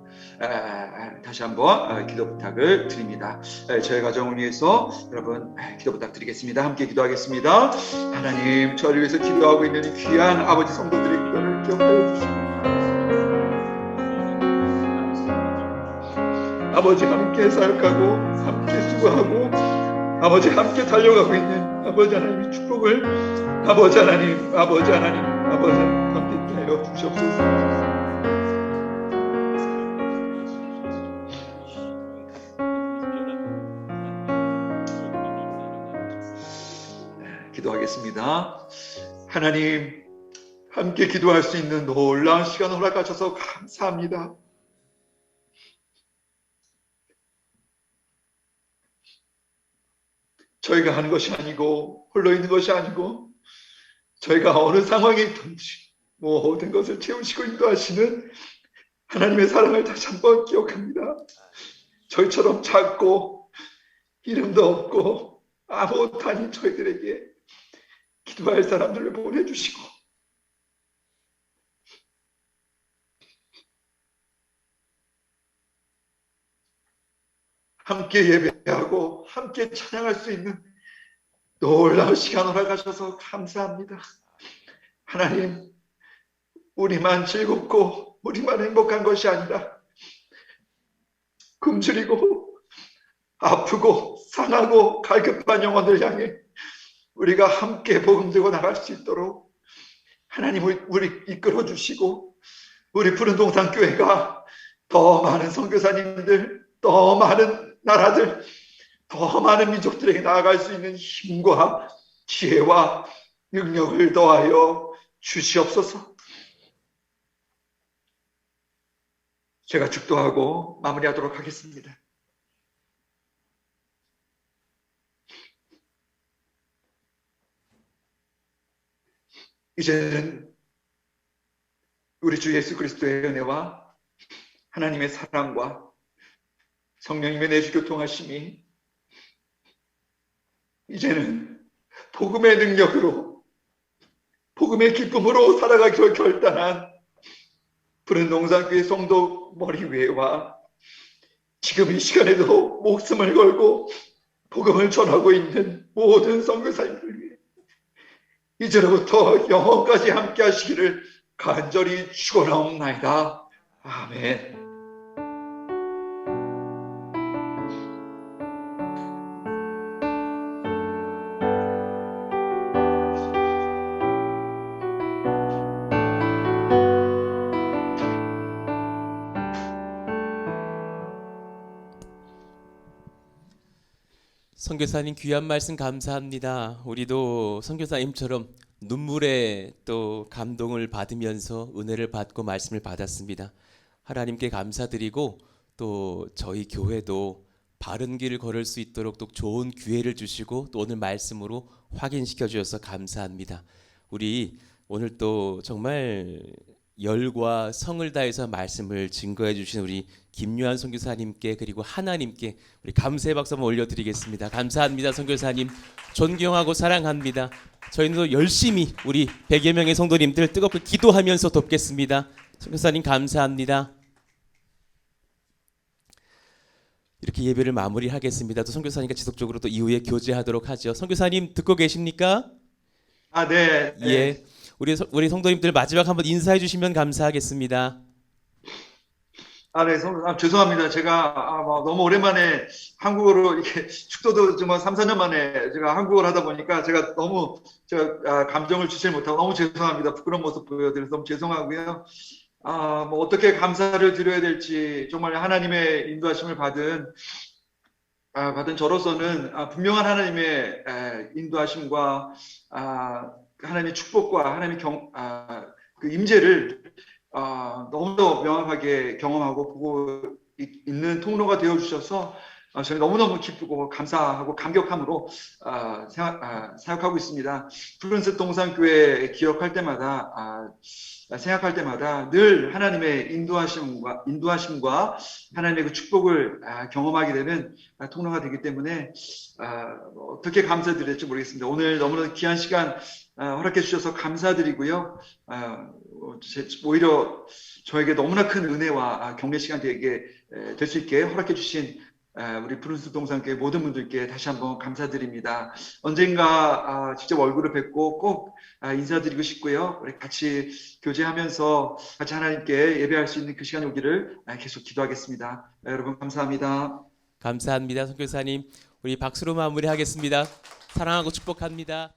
다시 한번 기도 부탁을 드립니다. 저희 가정을 위해서 여러분 기도 부탁드리겠습니다. 함께 기도하겠습니다. 하나님, 저를 위해서 기도하고 있는 이 귀한 아버지 성도들의 기도를 기억하여 주시고 아버지, 함께 사역하고 함께 수고하고 아버지 함께 달려가고 있는 아버지 하나님의 축복을 아버지 하나님 함께 있게 하여 주시옵소서. 기도하겠습니다. 하나님, 함께 기도할 수 있는 놀라운 시간을 허락하셔서 감사합니다. 저희가 하는 것이 아니고 홀로 있는 것이 아니고 저희가 어느 상황에 있든지 모든 것을 채우시고 인도하시는 하나님의 사랑을 다시 한번 기억합니다. 저희처럼 작고 이름도 없고 아무것도 아닌 저희들에게 기도할 사람들을 보내주시고 함께 예배하고 함께 찬양할 수 있는 놀라운 시간을 허락하셔서 감사합니다. 하나님, 우리만 즐겁고 우리만 행복한 것이 아니라 굶주리고 아프고 상하고 갈급한 영혼들 향해 우리가 함께 복음 들고 나갈 수 있도록 하나님 우리 이끌어 주시고 우리 푸른 동산 교회가 더 많은 선교사님들, 더 많은 나라들, 더 많은 민족들에게 나아갈 수 있는 힘과 지혜와 능력을 더하여 주시옵소서. 제가 축도하고 마무리하도록 하겠습니다. 이제는 우리 주 예수 그리스도의 은혜와 하나님의 사랑과 성령님의 내주 교통하심이 이제는 복음의 능력으로 복음의 기쁨으로 살아가기로 결단한 푸른 동산교회 성도 머리 위에와 지금 이 시간에도 목숨을 걸고 복음을 전하고 있는 모든 선교사님들 위해 이제로부터 영원까지 함께 하시기를 간절히 축원하옵나이다. 아멘. 선교사님 귀한 말씀 감사합니다. 우리도 선교사님처럼 눈물에 또 감동을 받으면서 은혜를 받고 말씀을 받았습니다. 하나님께 감사드리고 또 저희 교회도 바른 길을 걸을 수 있도록 또 좋은 기회를 주시고 또 오늘 말씀으로 확인시켜 주셔서 감사합니다. 우리 오늘 또 정말 열과 성을 다해서 말씀을 증거해 주신 우리 김유한 선교사님께 그리고 하나님께 우리 감사의 박수 한번 올려드리겠습니다. 감사합니다. 선교사님 존경하고 사랑합니다. 저희도 열심히 우리 100여 명의 성도님들 뜨겁게 기도하면서 돕겠습니다. 선교사님 감사합니다. 이렇게 예배를 마무리하겠습니다. 또 선교사님과 지속적으로 또 이후에 교제하도록 하죠. 선교사님 듣고 계십니까? 네. 예. 우리 성도님들 마지막 한번 인사해 주시면 감사하겠습니다. 네, 죄송합니다. 제가 너무 오랜만에 한국어로 이렇게 축도도 좀 3, 4년 만에 제가 한국어를 하다 보니까 제가 너무 감정을 주지 못하고 너무 죄송합니다. 부끄러운 모습 보여드려서 너무 죄송하고요. 뭐 어떻게 감사를 드려야 될지 정말 하나님의 인도하심을 받은 저로서는 분명한 하나님의 인도하심과 하나님의 축복과 하나님의 그 임재를 너무도 명확하게 경험하고 보고 있는 통로가 되어 주셔서 저는 너무너무 기쁘고 감사하고 감격함으로 생각하고 있습니다. 푸른숲 동산교회 기억할 때마다 생각할 때마다 늘 하나님의 인도하심과 하나님의 그 축복을 경험하게 되는 통로가 되기 때문에 어떻게 감사드릴지 모르겠습니다. 오늘 너무나 귀한 시간 허락해 주셔서 감사드리고요. 오히려 저에게 너무나 큰 은혜와 격려 시간 되게 될 수 있게 허락해 주신 우리 푸른숲 동산교회 모든 분들께 다시 한번 감사드립니다. 언젠가 직접 얼굴을 뵙고 꼭 인사드리고 싶고요. 우리 같이 교제하면서 같이 하나님께 예배할 수 있는 그 시간이 오기를 계속 기도하겠습니다. 여러분 감사합니다. 감사합니다. 선교사님 우리 박수로 마무리하겠습니다. 사랑하고 축복합니다.